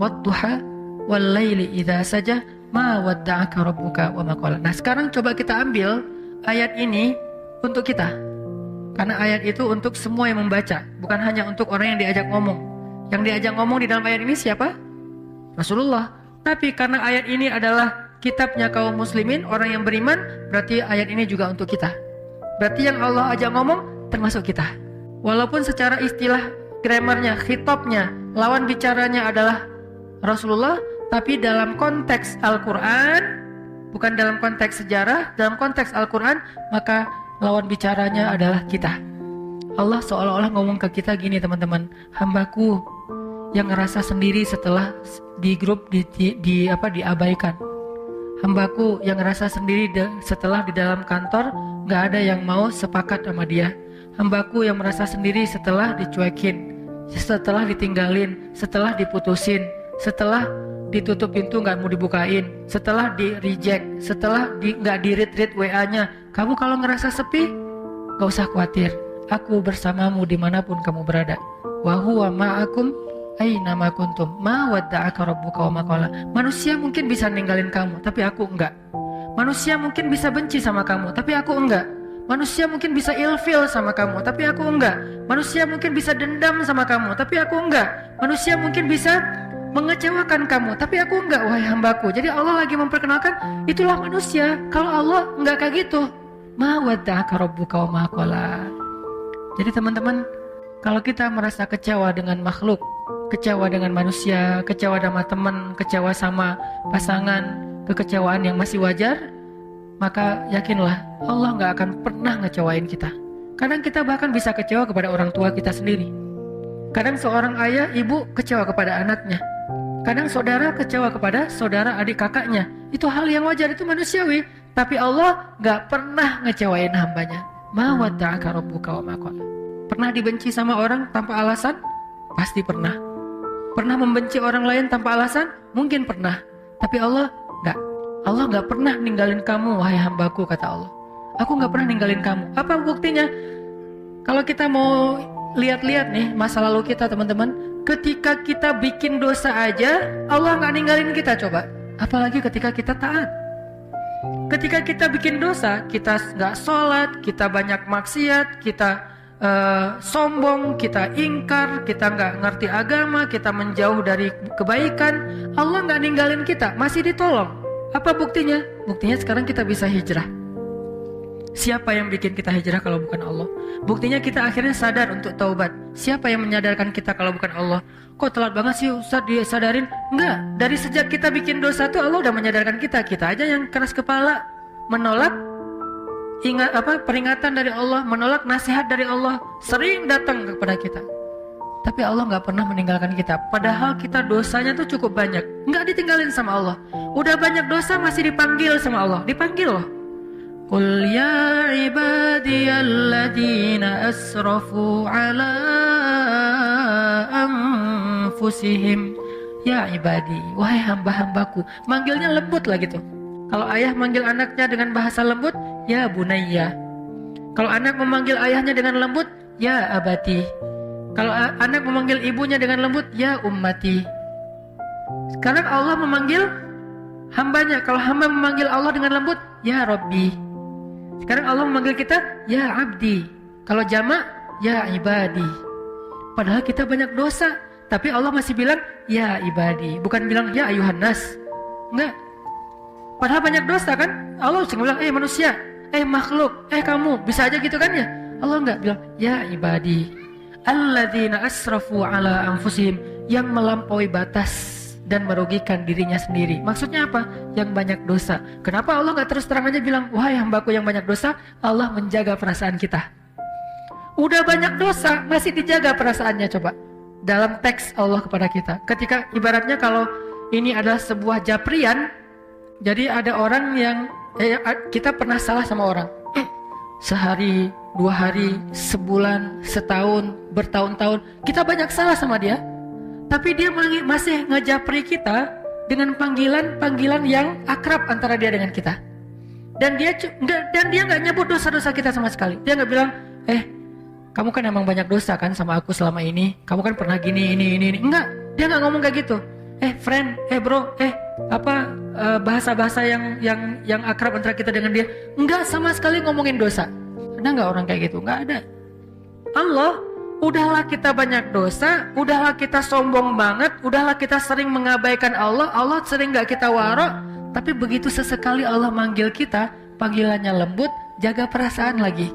Wadduha wal laili idza saja ma wadda'aka rabbuka wa ma qala. Nah, sekarang coba kita ambil ayat ini untuk kita. Karena ayat itu untuk semua yang membaca, bukan hanya untuk orang yang diajak ngomong. Yang diajak ngomong di dalam ayat ini siapa? Rasulullah. Tapi karena ayat ini adalah kitabnya kaum muslimin, orang yang beriman, berarti ayat ini juga untuk kita. Berarti yang Allah ajak ngomong termasuk kita. Walaupun secara istilah grammarnya, khitabnya, lawan bicaranya adalah Rasulullah, tapi dalam konteks Al-Quran, bukan dalam konteks sejarah, dalam konteks Al-Quran, maka lawan bicaranya adalah kita. Allah seolah-olah ngomong ke kita gini teman-teman, hambaku yang ngerasa sendiri setelah di grup diabaikan, hambaku yang ngerasa sendiri setelah di dalam kantor gak ada yang mau sepakat sama dia, hambaku yang merasa sendiri setelah dicuekin, setelah ditinggalin, setelah diputusin, setelah ditutup pintu gak mau dibukain, setelah di reject, setelah gak di read WA-nya. Kamu kalau ngerasa sepi, gak usah khawatir, aku bersamamu dimanapun kamu berada. Wa huwa ma'akum aina ma kuntum ma wadda'aka rabbuka wa ma qala. Manusia mungkin bisa ninggalin kamu, tapi aku enggak. Manusia mungkin bisa benci sama kamu, tapi aku enggak. Manusia mungkin bisa ilfil sama kamu, tapi aku enggak. Manusia mungkin bisa dendam sama kamu, tapi aku enggak. Manusia mungkin bisa mengecewakan kamu, tapi aku enggak, wahai hambaku. Jadi Allah lagi memperkenalkan, itulah manusia. Kalau Allah enggak kayak gitu, ma wadda'aka rabbuka wa ma qala. Jadi teman-teman, kalau kita merasa kecewa dengan makhluk, kecewa dengan manusia, kecewa sama teman, kecewa sama pasangan, kekecewaan yang masih wajar, maka yakinlah Allah enggak akan pernah ngecewain kita. Kadang kita bahkan bisa kecewa kepada orang tua kita sendiri. Kadang seorang ayah, ibu kecewa kepada anaknya. Kadang saudara kecewa kepada saudara adik kakaknya. Itu hal yang wajar, itu manusiawi. Tapi Allah gak pernah ngecewain hambanya. Ma wadda'aka rabbuka wa ma qala. Pernah dibenci sama orang tanpa alasan? Pasti pernah. Pernah membenci orang lain tanpa alasan? Mungkin pernah. Tapi Allah gak. Allah gak pernah ninggalin kamu, wahai hambaku, kata Allah. Aku gak pernah ninggalin kamu. Apa buktinya? Kalau kita mau lihat-lihat nih masa lalu kita teman-teman, ketika kita bikin dosa aja Allah gak ninggalin kita, coba. Apalagi ketika kita taat. Ketika kita bikin dosa, kita gak sholat, kita banyak maksiat, kita sombong, kita ingkar, kita gak ngerti agama, kita menjauh dari kebaikan, Allah gak ninggalin kita, masih ditolong. Apa buktinya? Buktinya sekarang kita bisa hijrah. Siapa yang bikin kita hijrah kalau bukan Allah? Buktinya kita akhirnya sadar untuk taubat. Siapa yang menyadarkan kita kalau bukan Allah? Kok telat banget sih Ustaz disadarin? Enggak, dari sejak kita bikin dosa tuh Allah udah menyadarkan kita. Kita aja yang keras kepala, menolak peringatan dari Allah, menolak nasihat dari Allah, sering datang kepada kita. Tapi Allah gak pernah meninggalkan kita. Padahal kita dosanya tuh cukup banyak, gak ditinggalin sama Allah. Udah banyak dosa masih dipanggil sama Allah. Dipanggil loh. Qul ya ibadiyalladzina asrafu ala anfusihim. Ya ibadi, wahai hamba-hambaku. Manggilnya lembut lah gitu. Kalau ayah manggil anaknya dengan bahasa lembut, ya bunayya. Kalau anak memanggil ayahnya dengan lembut, ya abati. Kalau anak memanggil ibunya dengan lembut, ya ummati. Sekarang Allah memanggil hambanya. Kalau hamba memanggil Allah dengan lembut, ya Rabbi. Sekarang Allah memanggil kita, ya abdi. Kalau jamak, ya ibadi. Padahal kita banyak dosa, tapi Allah masih bilang, ya ibadi. Bukan bilang, ya ayuhan nas. Enggak. Padahal banyak dosa kan. Allah langsung bilang, manusia, makhluk, kamu. Bisa aja gitu kan ya. Allah enggak bilang, ya ibadi alladzina asrafu ala anfusihim, yang melampaui batas dan merugikan dirinya sendiri. Maksudnya apa? Yang banyak dosa. Kenapa Allah enggak terus terang aja bilang, wahai hambaku yang banyak dosa? Allah menjaga perasaan kita. Udah banyak dosa, masih dijaga perasaannya. Coba dalam teks Allah kepada kita, ketika ibaratnya kalau ini adalah sebuah japrian. Jadi ada orang yang kita pernah salah sama orang, sehari, 2 hari, sebulan, setahun, bertahun-tahun, kita banyak salah sama dia, tapi dia masih ngejapri kita dengan panggilan-panggilan yang akrab antara dia dengan kita. Dan dia nggak nyebut dosa-dosa kita sama sekali. Dia nggak bilang, kamu kan emang banyak dosa kan sama aku selama ini. Kamu kan pernah gini, ini. Enggak, dia nggak ngomong kayak gitu. Friend, bro, bahasa-bahasa yang akrab antara kita dengan dia. Enggak sama sekali ngomongin dosa. Ada nggak orang kayak gitu? Nggak ada. Allah, udahlah kita banyak dosa, udahlah kita sombong banget, udahlah kita sering mengabaikan Allah, Allah sering nggak kita waro. Tapi begitu sesekali Allah manggil kita, panggilannya lembut, jaga perasaan lagi.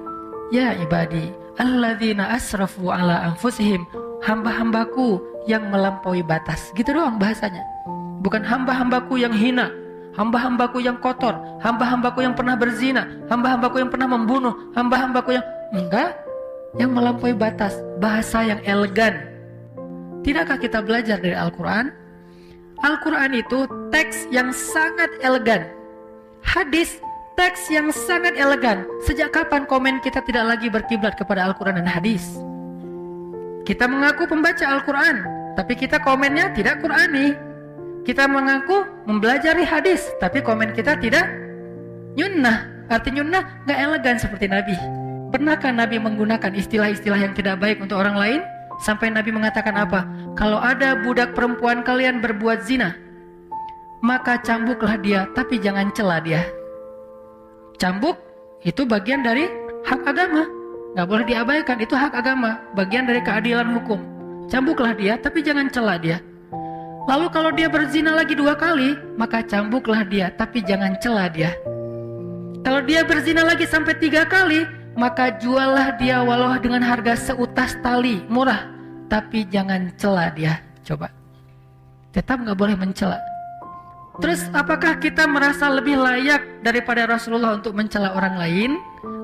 Ya ibadi alladzina asrafu ala anfusihim, hamba-hambaku yang melampaui batas. Gitu doang bahasanya. Bukan hamba-hambaku yang hina, hamba-hambaku yang kotor, hamba-hambaku yang pernah berzina, hamba-hambaku yang pernah membunuh, hamba-hambaku yang enggak, yang melampaui batas. Bahasa yang elegan. Tidakkah kita belajar dari Al-Quran? Al-Quran itu teks yang sangat elegan. Hadis, teks yang sangat elegan. Sejak kapan komen kita tidak lagi berkiblat kepada Al-Quran dan hadis? Kita mengaku pembaca Al-Quran, tapi kita komennya tidak Qurani. Kita mengaku mempelajari hadis, tapi komen kita tidak nyunnah. Arti nyunnah gak elegan seperti Nabi. Pernahkah Nabi menggunakan istilah-istilah yang tidak baik untuk orang lain? Sampai Nabi mengatakan apa? Kalau ada budak perempuan kalian berbuat zina, maka cambuklah dia, tapi jangan cela dia. Cambuk itu bagian dari hak agama, gak boleh diabaikan. Itu hak agama, bagian dari keadilan hukum. Cambuklah dia, tapi jangan cela dia. Lalu kalau dia berzina lagi 2 kali, maka cambuklah dia, tapi jangan cela dia. Kalau dia berzina lagi sampai 3 kali, maka juallah dia walau dengan harga seutas tali, murah, tapi jangan cela dia. Coba, tetap gak boleh mencela. Terus apakah kita merasa lebih layak daripada Rasulullah untuk mencela orang lain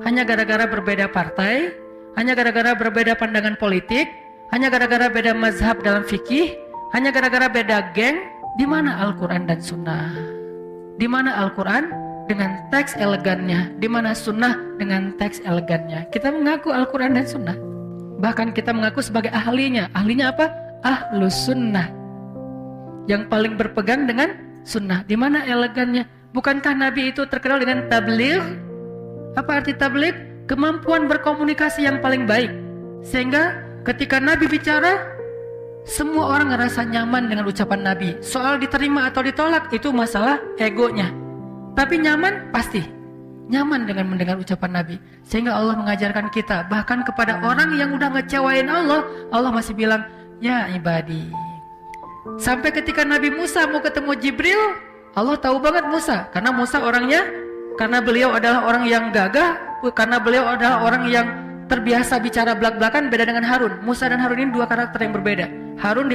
hanya gara-gara berbeda partai, hanya gara-gara berbeda pandangan politik, hanya gara-gara beda mazhab dalam fikih, hanya gara-gara beda geng? Di mana Al-Quran dan Sunnah? Di mana Al-Quran dengan teks elegannya? Di mana Sunnah dengan teks elegannya? Kita mengaku Al-Quran dan Sunnah. Bahkan kita mengaku sebagai ahlinya. Ahlinya apa? Ahlus Sunnah, yang paling berpegang dengan Sunnah. Di mana elegannya? Bukankah Nabi itu terkenal dengan tabligh? Apa arti tabligh? Kemampuan berkomunikasi yang paling baik. Sehingga ketika Nabi bicara, semua orang ngerasa nyaman dengan ucapan Nabi. Soal diterima atau ditolak itu masalah egonya. Tapi nyaman pasti. Nyaman dengan mendengar ucapan Nabi. Sehingga Allah mengajarkan kita, bahkan kepada orang yang udah ngecewain Allah, Allah masih bilang, ya ibadi. Sampai ketika Nabi Musa mau ketemu Jibril, Allah tahu banget Musa. Karena Musa orangnya, karena beliau adalah orang yang gagah, karena beliau adalah orang yang terbiasa bicara belak-belakan, beda dengan Harun. Musa dan Harun ini 2 karakter yang berbeda. Harun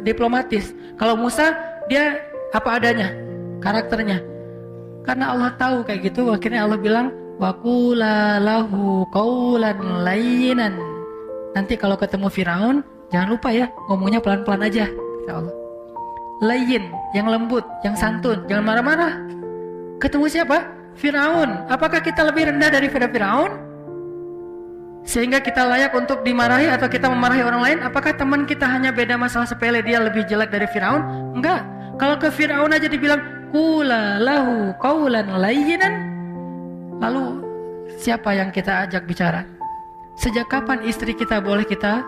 diplomatis. Kalau Musa, dia apa adanya karakternya. Karena Allah tahu kayak gitu, akhirnya Allah bilang, wa qula lahu qawlan layyinan. Nanti kalau ketemu Firaun, jangan lupa ya, ngomongnya pelan-pelan aja, kata Allah. Layyin, yang lembut, yang santun, jangan marah-marah. Ketemu siapa? Firaun. Apakah kita lebih rendah daripada Firaun sehingga kita layak untuk dimarahi atau kita memarahi orang lain? Apakah teman kita hanya beda masalah sepele, dia lebih jelek dari Firaun? Enggak. Kalau ke Firaun aja dibilang taqula lahu qawlan layyinan. Lalu siapa yang kita ajak bicara? Sejak kapan istri kita boleh kita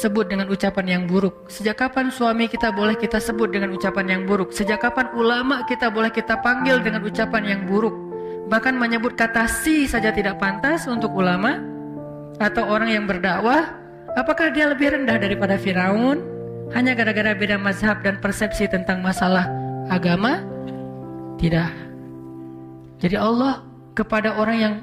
sebut dengan ucapan yang buruk? Sejak kapan suami kita boleh kita sebut dengan ucapan yang buruk? Sejak kapan ulama kita boleh kita panggil dengan ucapan yang buruk? Bahkan menyebut kata si saja tidak pantas untuk ulama atau orang yang berdakwah. Apakah dia lebih rendah daripada Firaun hanya gara-gara beda mazhab dan persepsi tentang masalah agama? Tidak. Jadi Allah kepada orang yang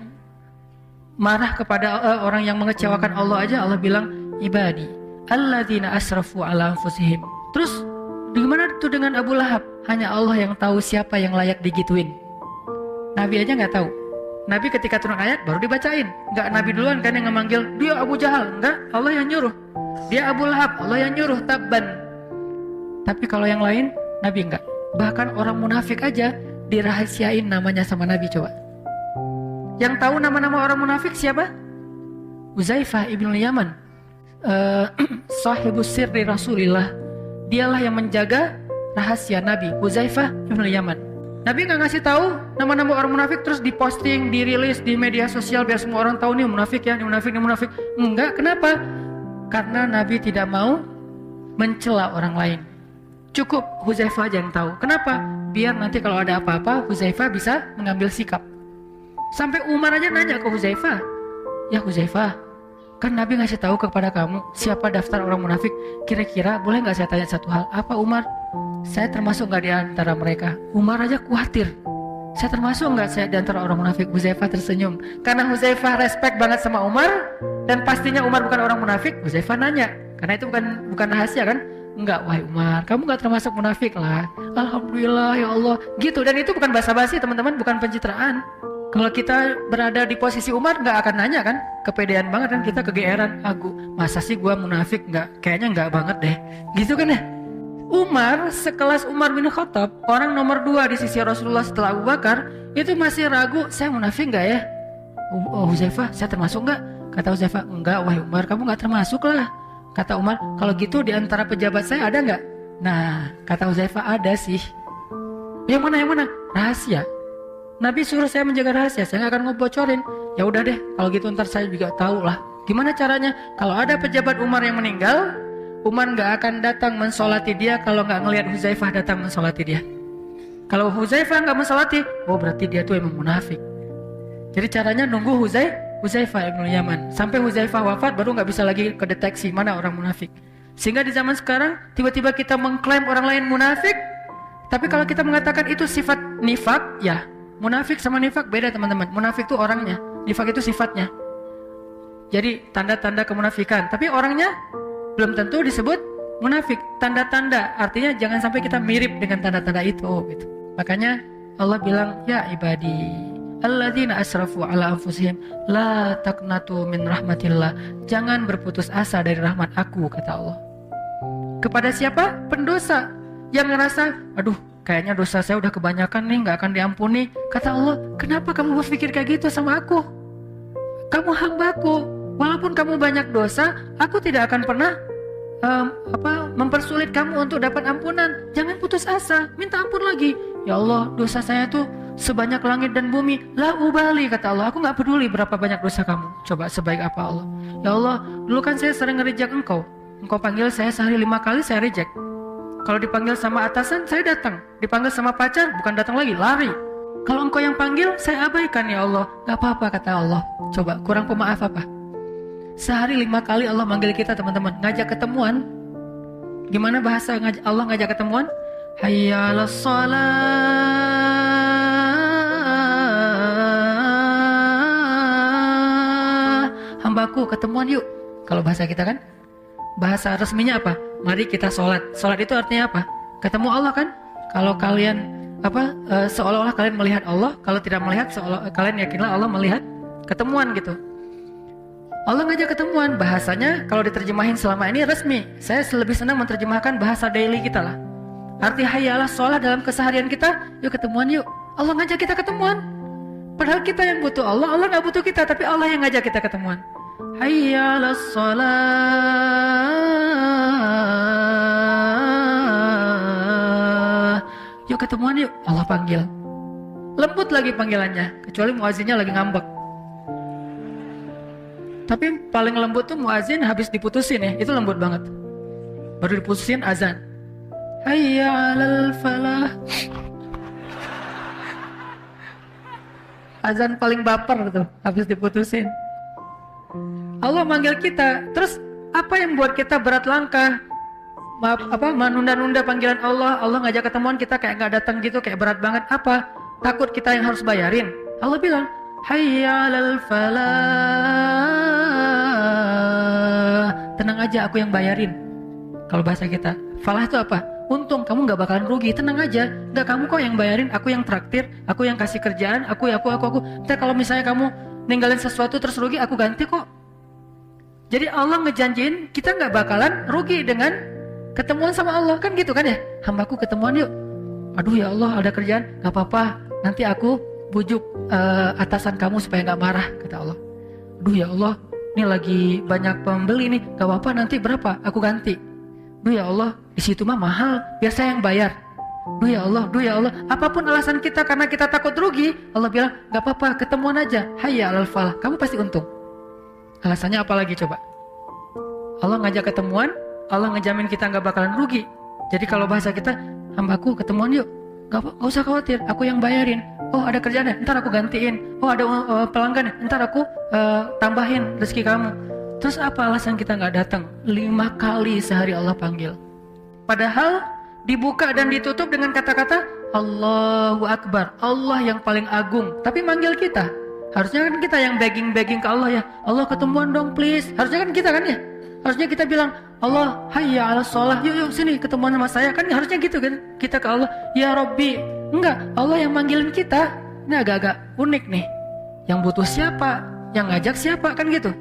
marah, kepada orang yang mengecewakan Allah aja Allah bilang ibadi alladzina asrafu ala anfusihim. Terus gimana itu dengan Abu Lahab? Hanya Allah yang tahu siapa yang layak digituin. Nabi aja nggak tahu. Nabi ketika turun ayat baru dibacain. Nggak Nabi duluan kan yang ngemanggil dia Abu Jahal. Enggak, Allah yang nyuruh. Dia Abu Lahab, Allah yang nyuruh tabban. Tapi kalau yang lain Nabi enggak. Bahkan orang munafik aja dirahasiain namanya sama Nabi. Coba yang tahu nama-nama orang munafik siapa? Huzaifah ibn Yaman, sahibus sirri Rasulillah. Dialah yang menjaga rahasia Nabi, Huzaifah ibn Yaman. Nabi nggak ngasih tahu nama-nama orang munafik terus diposting, dirilis di media sosial biar semua orang tahu nih munafik ya, nih munafik, nih munafik. Enggak, kenapa? Karena Nabi tidak mau mencela orang lain. Cukup Huzaifah aja yang tahu. Kenapa? Biar nanti kalau ada apa-apa Huzaifah bisa mengambil sikap. Sampai Umar aja nanya ke Huzaifah, ya Huzaifah, kan Nabi ngasih tahu kepada kamu siapa daftar orang munafik. Kira-kira boleh nggak saya tanya satu hal? Apa Umar? Saya termasuk nggak di antara mereka? Umar aja khawatir. Saya termasuk nggak saya di antara orang munafik? Huzaifah tersenyum. Karena Huzaifah respect banget sama Umar dan pastinya Umar bukan orang munafik. Huzaifah nanya, karena itu bukan rahasia kan? Enggak, wahai Umar, kamu nggak termasuk munafik lah. Alhamdulillah ya Allah. Gitu, dan itu bukan basa-basi teman-teman, bukan pencitraan. Kalau kita berada di posisi Umar nggak akan nanya kan, kepedean banget kan, kita kegeeran, masa sih gua munafik? Kayaknya nggak banget deh, gitu kan ya. Umar, sekelas Umar bin Khattab, orang nomor 2 di sisi Rasulullah setelah Abu Bakar, itu masih ragu, saya munafik nggak ya? Huzaifah, saya termasuk nggak? Kata Huzaifah, enggak wahai Umar, kamu nggak termasuk lah. Kata Umar, kalau gitu di antara pejabat saya ada nggak? Nah, kata Huzaifah, ada sih. Yang mana? Rahasia. Nabi suruh saya menjaga rahasia, saya nggak akan ngebocorin. Ya udah deh, kalau gitu ntar saya juga tahu lah. Gimana caranya? Kalau ada pejabat Umar yang meninggal, Umar nggak akan datang mensolati dia kalau nggak ngelihat Huzaifah datang mensolati dia. Kalau Huzaifah nggak mensolati, berarti dia tuh emang munafik. Jadi caranya nunggu Huzaifah ibn Yaman sampai Huzaifah wafat baru nggak bisa lagi kedeteksi mana orang munafik. Sehingga di zaman sekarang tiba-tiba kita mengklaim orang lain munafik, tapi kalau kita mengatakan itu sifat nifak, ya. Munafik sama nifak beda teman-teman. Munafik itu orangnya, nifak itu sifatnya. Jadi tanda-tanda kemunafikan, tapi orangnya belum tentu disebut munafik. Tanda-tanda artinya jangan sampai kita mirip dengan tanda-tanda itu gitu. Makanya Allah bilang ya ibadi alladzina asrafu ala anfusihim la taqnatu min rahmatillah. Jangan berputus asa dari rahmat aku, kata Allah. Kepada siapa? Pendosa yang ngerasa aduh kayaknya dosa saya udah kebanyakan nih, gak akan diampuni. Kata Allah, kenapa kamu berpikir kayak gitu sama aku? Kamu hambaku. Walaupun kamu banyak dosa, aku tidak akan pernah mempersulit kamu untuk dapat ampunan. Jangan putus asa, minta ampun lagi. Ya Allah, dosa saya tuh sebanyak langit dan bumi. La ubali, kata Allah, aku gak peduli berapa banyak dosa kamu. Coba sebaik apa Allah. Ya Allah, dulu kan saya sering nge-reject engkau. Engkau panggil saya sehari 5 kali, saya reject. Kalau dipanggil sama atasan, saya datang. Dipanggil sama pacar, bukan datang lagi, lari. Kalau engkau yang panggil, saya abaikan ya Allah. Gak apa-apa, kata Allah. Coba, kurang pemaaf apa? Sehari 5 kali Allah manggil kita teman-teman. Ngajak ketemuan. Gimana bahasa Allah ngajak ketemuan? Hayya 'alas shalah. Hambaku ketemuan yuk. Kalau bahasa kita kan? Bahasa resminya apa? Mari kita sholat. Sholat itu artinya apa? Ketemu Allah kan? Kalau kalian seolah-olah kalian melihat Allah, kalau tidak melihat kalian yakinlah Allah melihat. Ketemuan gitu. Allah ngajak ketemuan. Bahasanya kalau diterjemahin selama ini resmi. Saya lebih senang menerjemahkan bahasa daily kita lah. Arti hayya 'alas shalah dalam keseharian kita, yuk ketemuan yuk. Allah ngajak kita ketemuan. Padahal kita yang butuh Allah, Allah gak butuh kita, tapi Allah yang ngajak kita ketemuan. Hayya 'alas shalah. Yuk ketemuan yuk. Allah panggil. Lembut lagi panggilannya, kecuali muazinnya lagi ngambek. Tapi paling lembut tuh muazin habis diputusin ya, itu lembut banget. Baru diputusin azan. Hayya 'alal falah. Azan paling baper tuh habis diputusin. Allah manggil kita, terus apa yang buat kita berat langkah? Menunda-nunda panggilan Allah. Allah ngajak ketemuan kita kayak nggak datang gitu, kayak berat banget. Apa? Takut kita yang harus bayarin. Allah bilang, hayya 'alal falah. Tenang aja, aku yang bayarin. Kalau bahasa kita, falah itu apa? Untung, kamu nggak bakalan rugi. Tenang aja, nggak kamu kok yang bayarin, aku yang traktir, aku yang kasih kerjaan, aku. Ntar kalau misalnya kamu ninggalin sesuatu terus rugi, aku ganti kok. Jadi Allah ngejanjiin kita nggak bakalan rugi dengan ketemuan sama Allah, kan gitu kan ya? Hambaku ketemuan yuk. Aduh ya Allah, ada kerjaan, nggak apa-apa. Nanti aku bujuk atasan kamu supaya nggak marah, kata Allah. Aduh ya Allah, ini lagi banyak pembeli nih, nggak apa-apa, nanti berapa? Aku ganti. Duh ya Allah, di situ mah mahal, biar saya yang bayar. Duh ya Allah, apapun alasan kita karena kita takut rugi, Allah bilang nggak apa-apa, ketemuan aja. Hayya 'alal falah, kamu pasti untung. Alasannya apa lagi coba? Allah ngajak ketemuan, Allah ngejamin kita nggak bakalan rugi. Jadi kalau bahasa kita, hambaku ketemuan yuk. Gak usah khawatir, aku yang bayarin. Oh ada kerjaan ya, ntar aku gantiin. Oh ada pelanggan ya, ntar aku tambahin rezeki kamu. Terus apa alasan kita nggak datang? 5 kali sehari Allah panggil. Padahal dibuka dan ditutup dengan kata-kata Allahu Akbar, Allah yang paling agung. Tapi manggil kita. Harusnya kan kita yang begging ke Allah ya. Allah ketemuan dong please. Harusnya kan kita kan ya. Harusnya kita bilang, Allah hayya 'alas shalah, yuk sini ketemuan sama saya. Kan harusnya gitu kan. Kita ke Allah, ya Rabbi. Enggak, Allah yang manggilin kita. Ini agak-agak unik nih. Yang butuh siapa? Yang ngajak siapa? Kan gitu.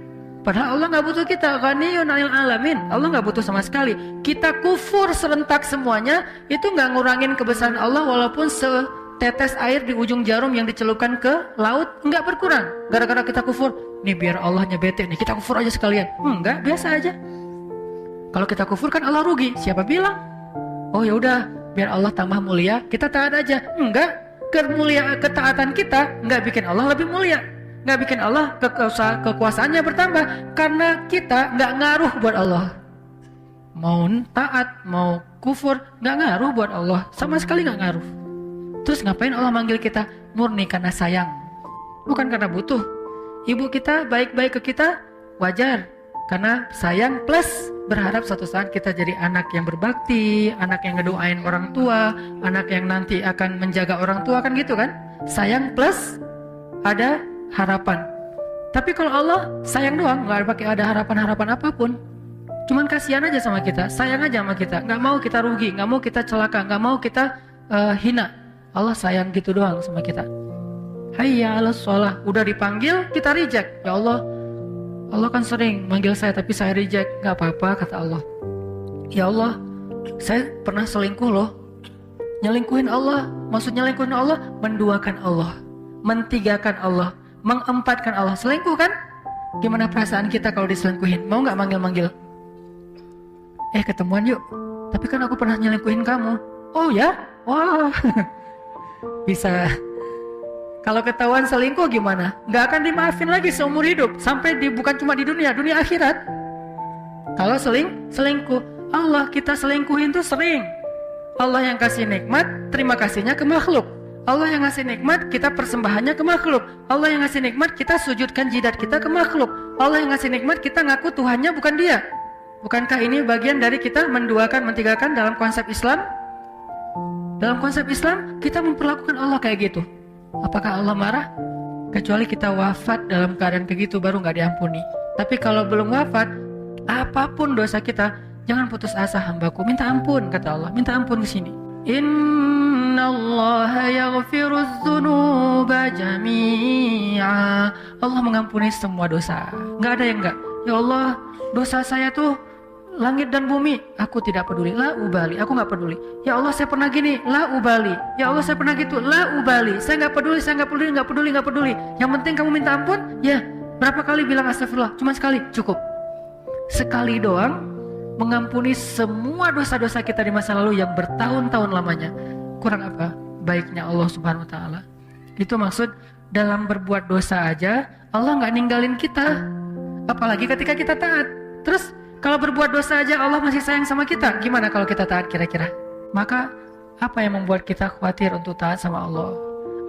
Padahal Allah gak butuh kita. Ghaniyun 'anil alamin. Allah gak butuh sama sekali. Kita kufur serentak semuanya, itu gak ngurangin kebesaran Allah. Walaupun setetes air di ujung jarum yang dicelupkan ke laut, gak berkurang. Gara-gara kita kufur, nih biar Allahnya bete nih, kita kufur aja sekalian. Enggak, biasa aja. Kalau kita kufur kan Allah rugi. Siapa bilang? Oh ya udah, biar Allah tambah mulia, kita taat aja. Enggak, ketaatan kita enggak bikin Allah lebih mulia, enggak bikin Allah kekuasaannya bertambah, karena kita enggak ngaruh buat Allah. Mau taat, mau kufur, enggak ngaruh buat Allah, sama sekali enggak ngaruh. Terus ngapain Allah manggil kita? Murni karena sayang, bukan karena butuh. Ibu kita baik-baik ke kita, wajar. Karena sayang plus berharap suatu saat kita jadi anak yang berbakti, anak yang ngedoain orang tua, anak yang nanti akan menjaga orang tua, kan gitu kan? Sayang plus ada harapan. Tapi kalau Allah sayang doang, nggak pakai ada harapan-harapan apapun. Cuman kasihan aja sama kita, sayang aja sama kita. Nggak mau kita rugi, nggak mau kita celaka, nggak mau kita hina. Allah sayang gitu doang sama kita. Hayya 'alas shalah, udah dipanggil kita reject. Ya Allah, Allah kan sering manggil saya tapi saya reject. Gak apa-apa kata Allah. Ya Allah, saya pernah selingkuh loh. Nyelingkuhin Allah, maksud nyelingkuhin Allah, menduakan Allah, mentigakan Allah, mengempatkan Allah. Selingkuh kan? Gimana perasaan kita kalau diselingkuhin? Mau gak manggil-manggil? Ketemuan yuk. Tapi kan aku pernah nyelingkuhin kamu. Oh ya? Wah. Bisa. Kalau ketahuan selingkuh gimana? Gak akan dimaafin lagi seumur hidup. Sampai bukan cuma di dunia akhirat. Kalau selingkuh, Allah kita selingkuhin tuh sering. Allah yang kasih nikmat, terima kasihnya ke makhluk. Allah yang ngasih nikmat, kita persembahannya ke makhluk. Allah yang ngasih nikmat, kita sujudkan jidat kita ke makhluk. Allah yang ngasih nikmat, kita ngaku Tuhannya bukan dia. Bukankah ini bagian dari kita menduakan, mentigakan dalam konsep Islam? Dalam konsep Islam, kita memperlakukan Allah kayak gitu. Apakah Allah marah? Kecuali kita wafat dalam keadaan kayak gitu, baru gak diampuni. Tapi kalau belum wafat, apapun dosa kita, jangan putus asa hambaku, minta ampun, kata Allah. Minta ampun ke sini. Innallaha yaghfirudz dzunuba jami'a. Allah mengampuni semua dosa, gak ada yang gak. Ya Allah, dosa saya tuh langit dan bumi, aku tidak peduli, la ubali, aku gak peduli. Ya Allah saya pernah gini, la ubali. Ya Allah saya pernah gitu, la ubali. Saya gak peduli, gak peduli. Yang penting kamu minta ampun. Ya, berapa kali bilang astagfirullah? Cuma sekali, cukup. Sekali doang mengampuni semua dosa-dosa kita di masa lalu yang bertahun-tahun lamanya. kurang apa baiknya Allah Subhanahu wa Ta'ala? Itu maksud dalam berbuat dosa aja Allah nggak ninggalin kita, apalagi ketika kita taat. Terus kalau berbuat dosa aja Allah masih sayang sama kita, gimana kalau kita taat kira-kira? Maka apa yang membuat kita khawatir untuk taat sama Allah?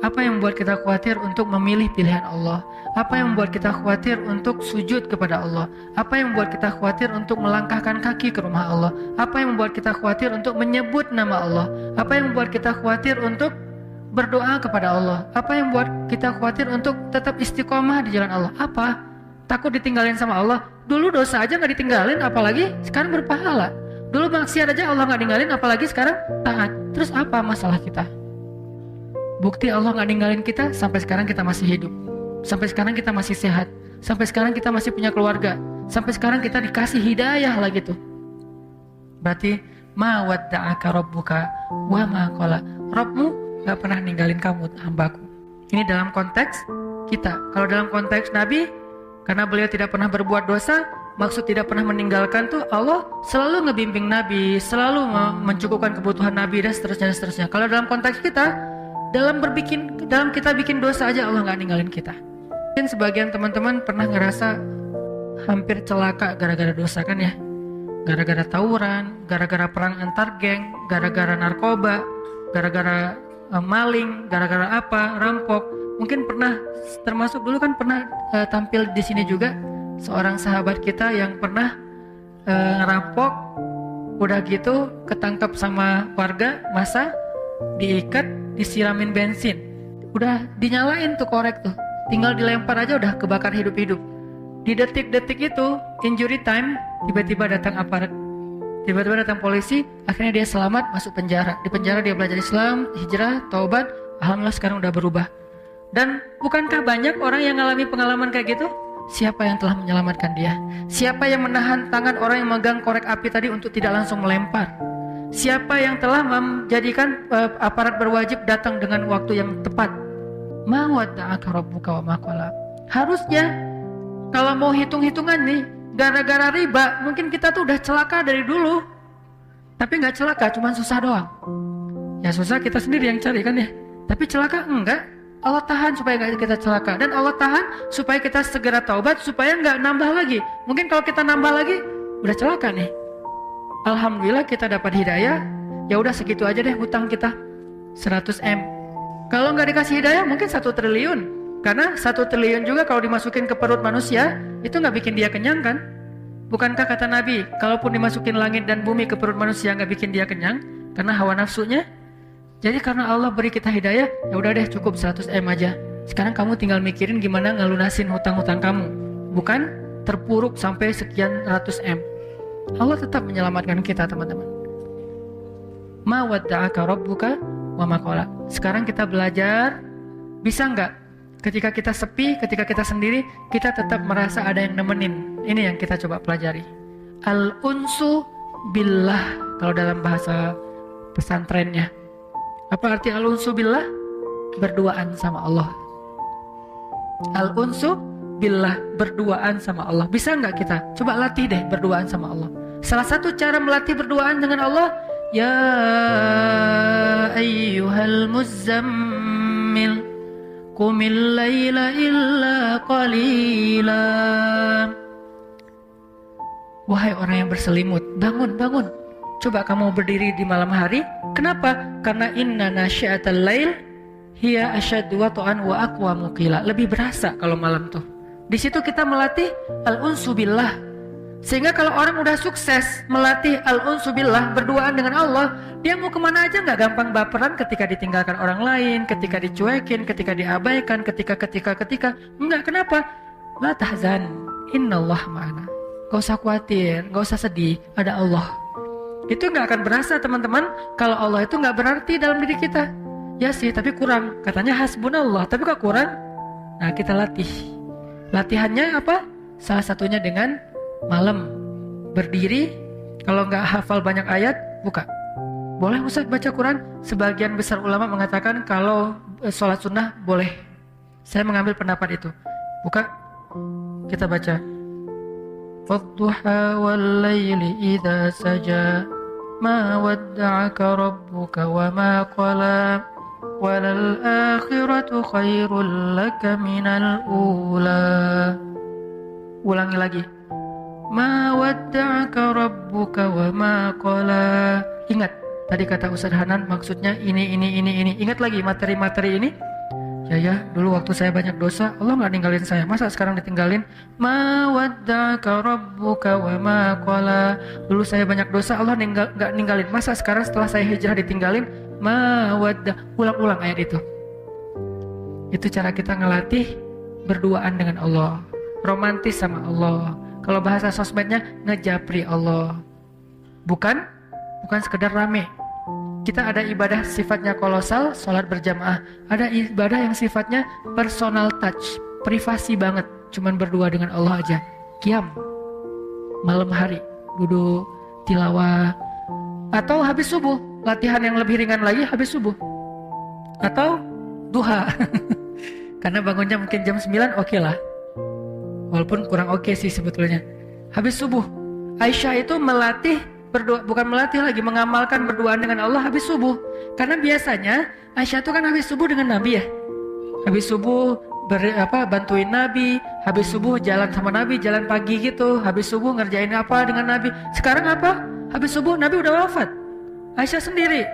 Apa yang membuat kita khawatir untuk memilih pilihan Allah? Apa yang membuat kita khawatir untuk sujud kepada Allah? Apa yang membuat kita khawatir untuk melangkahkan kaki ke rumah Allah? Apa yang membuat kita khawatir untuk menyebut nama Allah? Apa yang membuat kita khawatir untuk berdoa kepada Allah? Apa yang membuat kita khawatir untuk tetap istiqomah di jalan Allah? Apa? Takut ditinggalin sama Allah? Dulu dosa aja gak ditinggalin, apalagi sekarang berpahala. Dulu maksiat aja Allah gak ninggalin, apalagi sekarang taat. Terus apa masalah kita? Bukti Allah gak ninggalin kita, sampai sekarang kita masih hidup, sampai sekarang kita masih sehat, sampai sekarang kita masih punya keluarga, sampai sekarang kita dikasih hidayah lagi tuh. Berarti ma wadda'aka rabbuka wa ma qala. Rabbmu gak pernah ninggalin kamu, hambaku. Ini dalam konteks kita. Kalau dalam konteks Nabi, karena beliau tidak pernah berbuat dosa, maksud tidak pernah meninggalkan tuh Allah selalu ngebimbing Nabi, selalu mencukupkan kebutuhan Nabi dan seterusnya. Kalau dalam konteks kita, dalam kita bikin dosa aja Allah nggak ninggalin kita. Mungkin sebagian teman-teman pernah ngerasa hampir celaka gara-gara dosa kan ya, gara-gara tawuran, gara-gara perang antar geng, gara-gara narkoba, gara-gara maling, gara-gara apa, rampok. Mungkin pernah, termasuk dulu kan pernah tampil di sini juga seorang sahabat kita yang pernah ngerampok, udah gitu ketangkap sama warga, masa diikat, disiramin bensin, udah dinyalain tuh korek tuh, tinggal dilempar aja udah kebakar hidup-hidup. Di detik-detik itu injury time, tiba-tiba datang aparat, tiba-tiba datang polisi, akhirnya dia selamat masuk penjara. Di penjara dia belajar Islam, hijrah, taubat, alhamdulillah sekarang udah berubah. Dan bukankah banyak orang yang mengalami pengalaman kayak gitu? Siapa yang telah menyelamatkan dia? Siapa yang menahan tangan orang yang memegang korek api tadi untuk tidak langsung melempar? Siapa yang telah menjadikan aparat berwajib datang dengan waktu yang tepat? Ma wadda'aka rabbuka wa ma qala. Harusnya kalau mau hitung-hitungan nih, gara-gara riba mungkin kita tuh udah celaka dari dulu. Tapi nggak celaka, cuma susah doang. Ya susah kita sendiri yang cari kan ya. Tapi celaka enggak. Allah tahan supaya nggak kita celaka, dan Allah tahan supaya kita segera taubat, supaya nggak nambah lagi. Mungkin kalau kita nambah lagi udah celaka nih. Alhamdulillah kita dapat hidayah, ya udah segitu aja deh hutang kita 100 M. Kalau nggak dikasih hidayah mungkin 1 triliun, karena 1 triliun juga kalau dimasukin ke perut manusia itu nggak bikin dia kenyang kan? Bukankah kata Nabi, kalaupun dimasukin langit dan bumi ke perut manusia nggak bikin dia kenyang karena hawa nafsunya? Jadi karena Allah beri kita hidayah, ya udah deh cukup 100 M aja. Sekarang kamu tinggal mikirin gimana ngelunasin hutang-hutang kamu, bukan terpuruk sampai sekian ratus M. Allah tetap menyelamatkan kita teman-teman. Ma wadda'aka rabbuka wa ma qala. Sekarang kita belajar, bisa nggak ketika kita sepi, ketika kita sendiri, kita tetap merasa ada yang nemenin. Ini yang kita coba pelajari. Al-unsu billah kalau dalam bahasa pesantrennya. Apa arti al-unsu billah? Berduaan sama Allah. Al-unsu billah, berduaan sama Allah. Bisa nggak kita? Coba latih deh berduaan sama Allah. Salah satu cara melatih berduaan dengan Allah, ya ayyuhal muzammil qumil laila illa qalila. Wahai orang yang berselimut, bangun, bangun. Coba kamu berdiri di malam hari. Kenapa? Karena inna nasyi'atal lail hiya asyaddu wata'an wa aqwamu qila. Lebih berasa kalau malam tuh. Di situ kita melatih al-unsu billah. Sehingga kalau orang udah sukses melatih al-unsu billah, berduaan dengan Allah, dia mau kemana aja nggak gampang baperan ketika ditinggalkan orang lain, ketika dicuekin, ketika diabaikan, ketika. Enggak, kenapa? La tahzan, innallah ma'ana. Gak usah khawatir, gak usah sedih, ada Allah. Itu nggak akan berasa teman-teman kalau Allah itu nggak berarti dalam diri kita. Ya sih, tapi kurang. Katanya hasbunallah, tapi kok kurang? Nah, kita latih. Latihannya apa? Salah satunya dengan malam berdiri. Kalau nggak hafal banyak ayat, buka. Boleh Ustaz baca Quran? Sebagian besar ulama mengatakan kalau sholat sunnah boleh. Saya mengambil pendapat itu. Buka, kita baca. Wadduha wal laili idza saja ma wadda'aka rabbuka wa ma qala walal akhiratu khairul laka minal ula. Ulangi lagi. Ma wadda'aka rabbuka wa ma qala. Ingat, tadi kata Ustaz Hanan maksudnya ini. Ingat lagi materi-materi ini. Ya, dulu waktu saya banyak dosa, Allah nggak ninggalin saya. Masa sekarang ditinggalin? Ma wadda'aka rabbuka wa ma qala. Dulu saya banyak dosa, Allah nggak ninggalin. Masa sekarang setelah saya hijrah ditinggalin? Ma wadda. Ulang-ulang ayat itu. Itu cara kita ngelatih berduaan dengan Allah, romantis sama Allah. Kalau bahasa sosmednya ngejapri Allah. Bukan sekedar rame. Kita ada ibadah sifatnya kolosal, sholat berjamaah. Ada ibadah yang sifatnya personal touch, privasi banget, cuman berdua dengan Allah aja. Qiyam malam hari, duduk tilawah. Atau habis subuh, latihan yang lebih ringan lagi habis subuh. Atau duha. Karena bangunnya mungkin jam 9, oke lah. Walaupun kurang oke sih sebetulnya. Habis subuh, Aisyah itu melatih berdoa, bukan melatih lagi, mengamalkan berduaan dengan Allah habis subuh. Karena biasanya Aisyah itu kan habis subuh dengan Nabi ya. Habis subuh bantuin Nabi, habis subuh jalan sama Nabi, jalan pagi gitu. Habis subuh ngerjain apa dengan Nabi. Sekarang apa? Habis subuh Nabi udah wafat. Aisyah sendiri,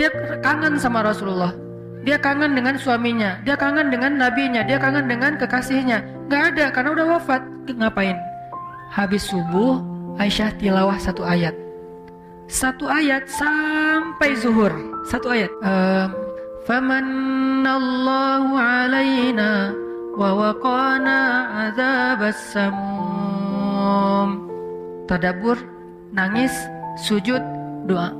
dia kangen sama Rasulullah. Dia kangen dengan suaminya, dia kangen dengan nabinya, dia kangen dengan kekasihnya. Gak ada, karena udah wafat. Ngapain? Habis subuh, Aisyah tilawah satu ayat sampai zuhur. Satu ayat. Famanallahu alaina wa waqana adzabas samum. Tadabbur, nangis, sujud, doa.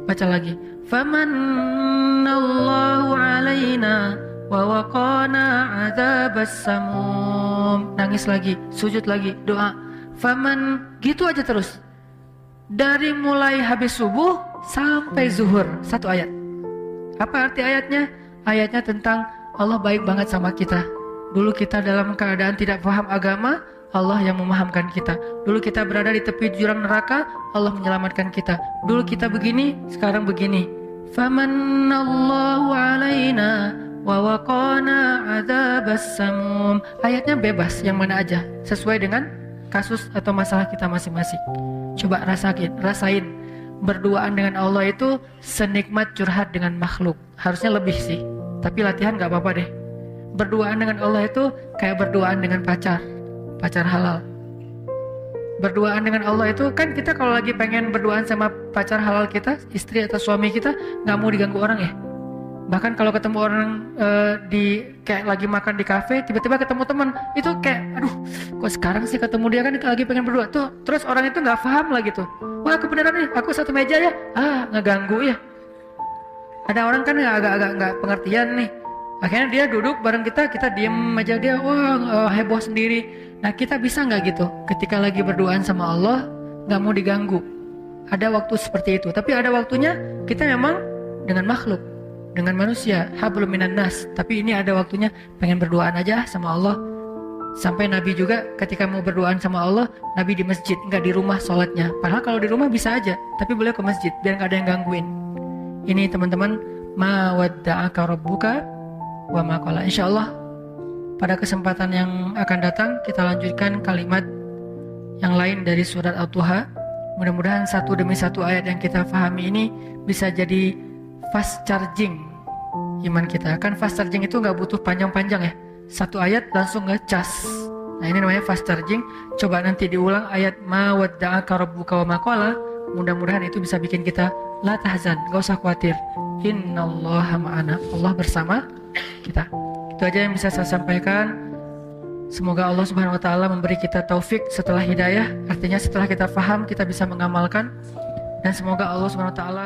Baca lagi. Famanallahu alaina wa waqana adzabas samum. Nangis lagi, sujud lagi, doa. Faman, gitu aja terus. Dari mulai habis subuh sampai zuhur, satu ayat. Apa arti ayatnya? Ayatnya tentang Allah baik banget sama kita. Dulu kita dalam keadaan tidak paham agama, Allah yang memahamkan kita. Dulu kita berada di tepi jurang neraka, Allah menyelamatkan kita. Dulu kita begini, sekarang begini. Famanallahu alaina wa waqana adzabas samum. Ayatnya bebas, yang mana aja, sesuai dengan kasus atau masalah kita masing-masing. Coba rasain berduaan dengan Allah itu senikmat curhat dengan makhluk. Harusnya lebih sih, tapi latihan gak apa-apa deh. Berduaan dengan Allah itu kayak berduaan dengan pacar halal. Berduaan dengan Allah itu kan kita kalau lagi pengen berduaan sama pacar halal kita, istri atau suami kita, gak mau diganggu orang ya. Bahkan kalau ketemu orang di kayak lagi makan di kafe, tiba-tiba ketemu teman, itu kayak aduh, kok sekarang sih ketemu dia kan lagi pengen berdua tuh. Terus orang itu nggak paham lagi tuh. Wah, kebenaran nih, aku satu meja ya. Ngeganggu ya. Ada orang kan agak-agak nggak pengertian nih. Akhirnya dia duduk bareng kita diem aja, dia heboh sendiri. Nah, kita bisa nggak gitu? Ketika lagi berduaan sama Allah, nggak mau diganggu. Ada waktu seperti itu. Tapi ada waktunya kita memang dengan makhluk, dengan manusia, hablum minan nas. Tapi ini ada waktunya pengen berduaan aja sama Allah. Sampai Nabi juga ketika mau berduaan sama Allah, Nabi di masjid, nggak di rumah sholatnya. Padahal kalau di rumah bisa aja, tapi boleh ke masjid biar nggak ada yang gangguin. Ini teman-teman, ma wadda'aka rabbuka wa ma qala. Insyaallah pada kesempatan yang akan datang kita lanjutkan kalimat yang lain dari surat At-Tuha. Mudah-mudahan satu demi satu ayat yang kita pahami ini bisa jadi fast charging iman kita. Kan fast charging itu nggak butuh panjang-panjang ya, satu ayat langsung ngecas. Nah, ini namanya fast charging. Coba nanti diulang ayat ma wadda'aka rabbuka wa ma qala. Mudah-mudahan itu bisa bikin kita la tahzan, gak usah khawatir. Innallaha ma'ana, Allah bersama kita. Itu aja yang bisa saya sampaikan. Semoga Allah Subhanahu wa taala memberi kita taufik setelah hidayah. Artinya setelah kita paham kita bisa mengamalkan. Dan semoga Allah Subhanahu wa taala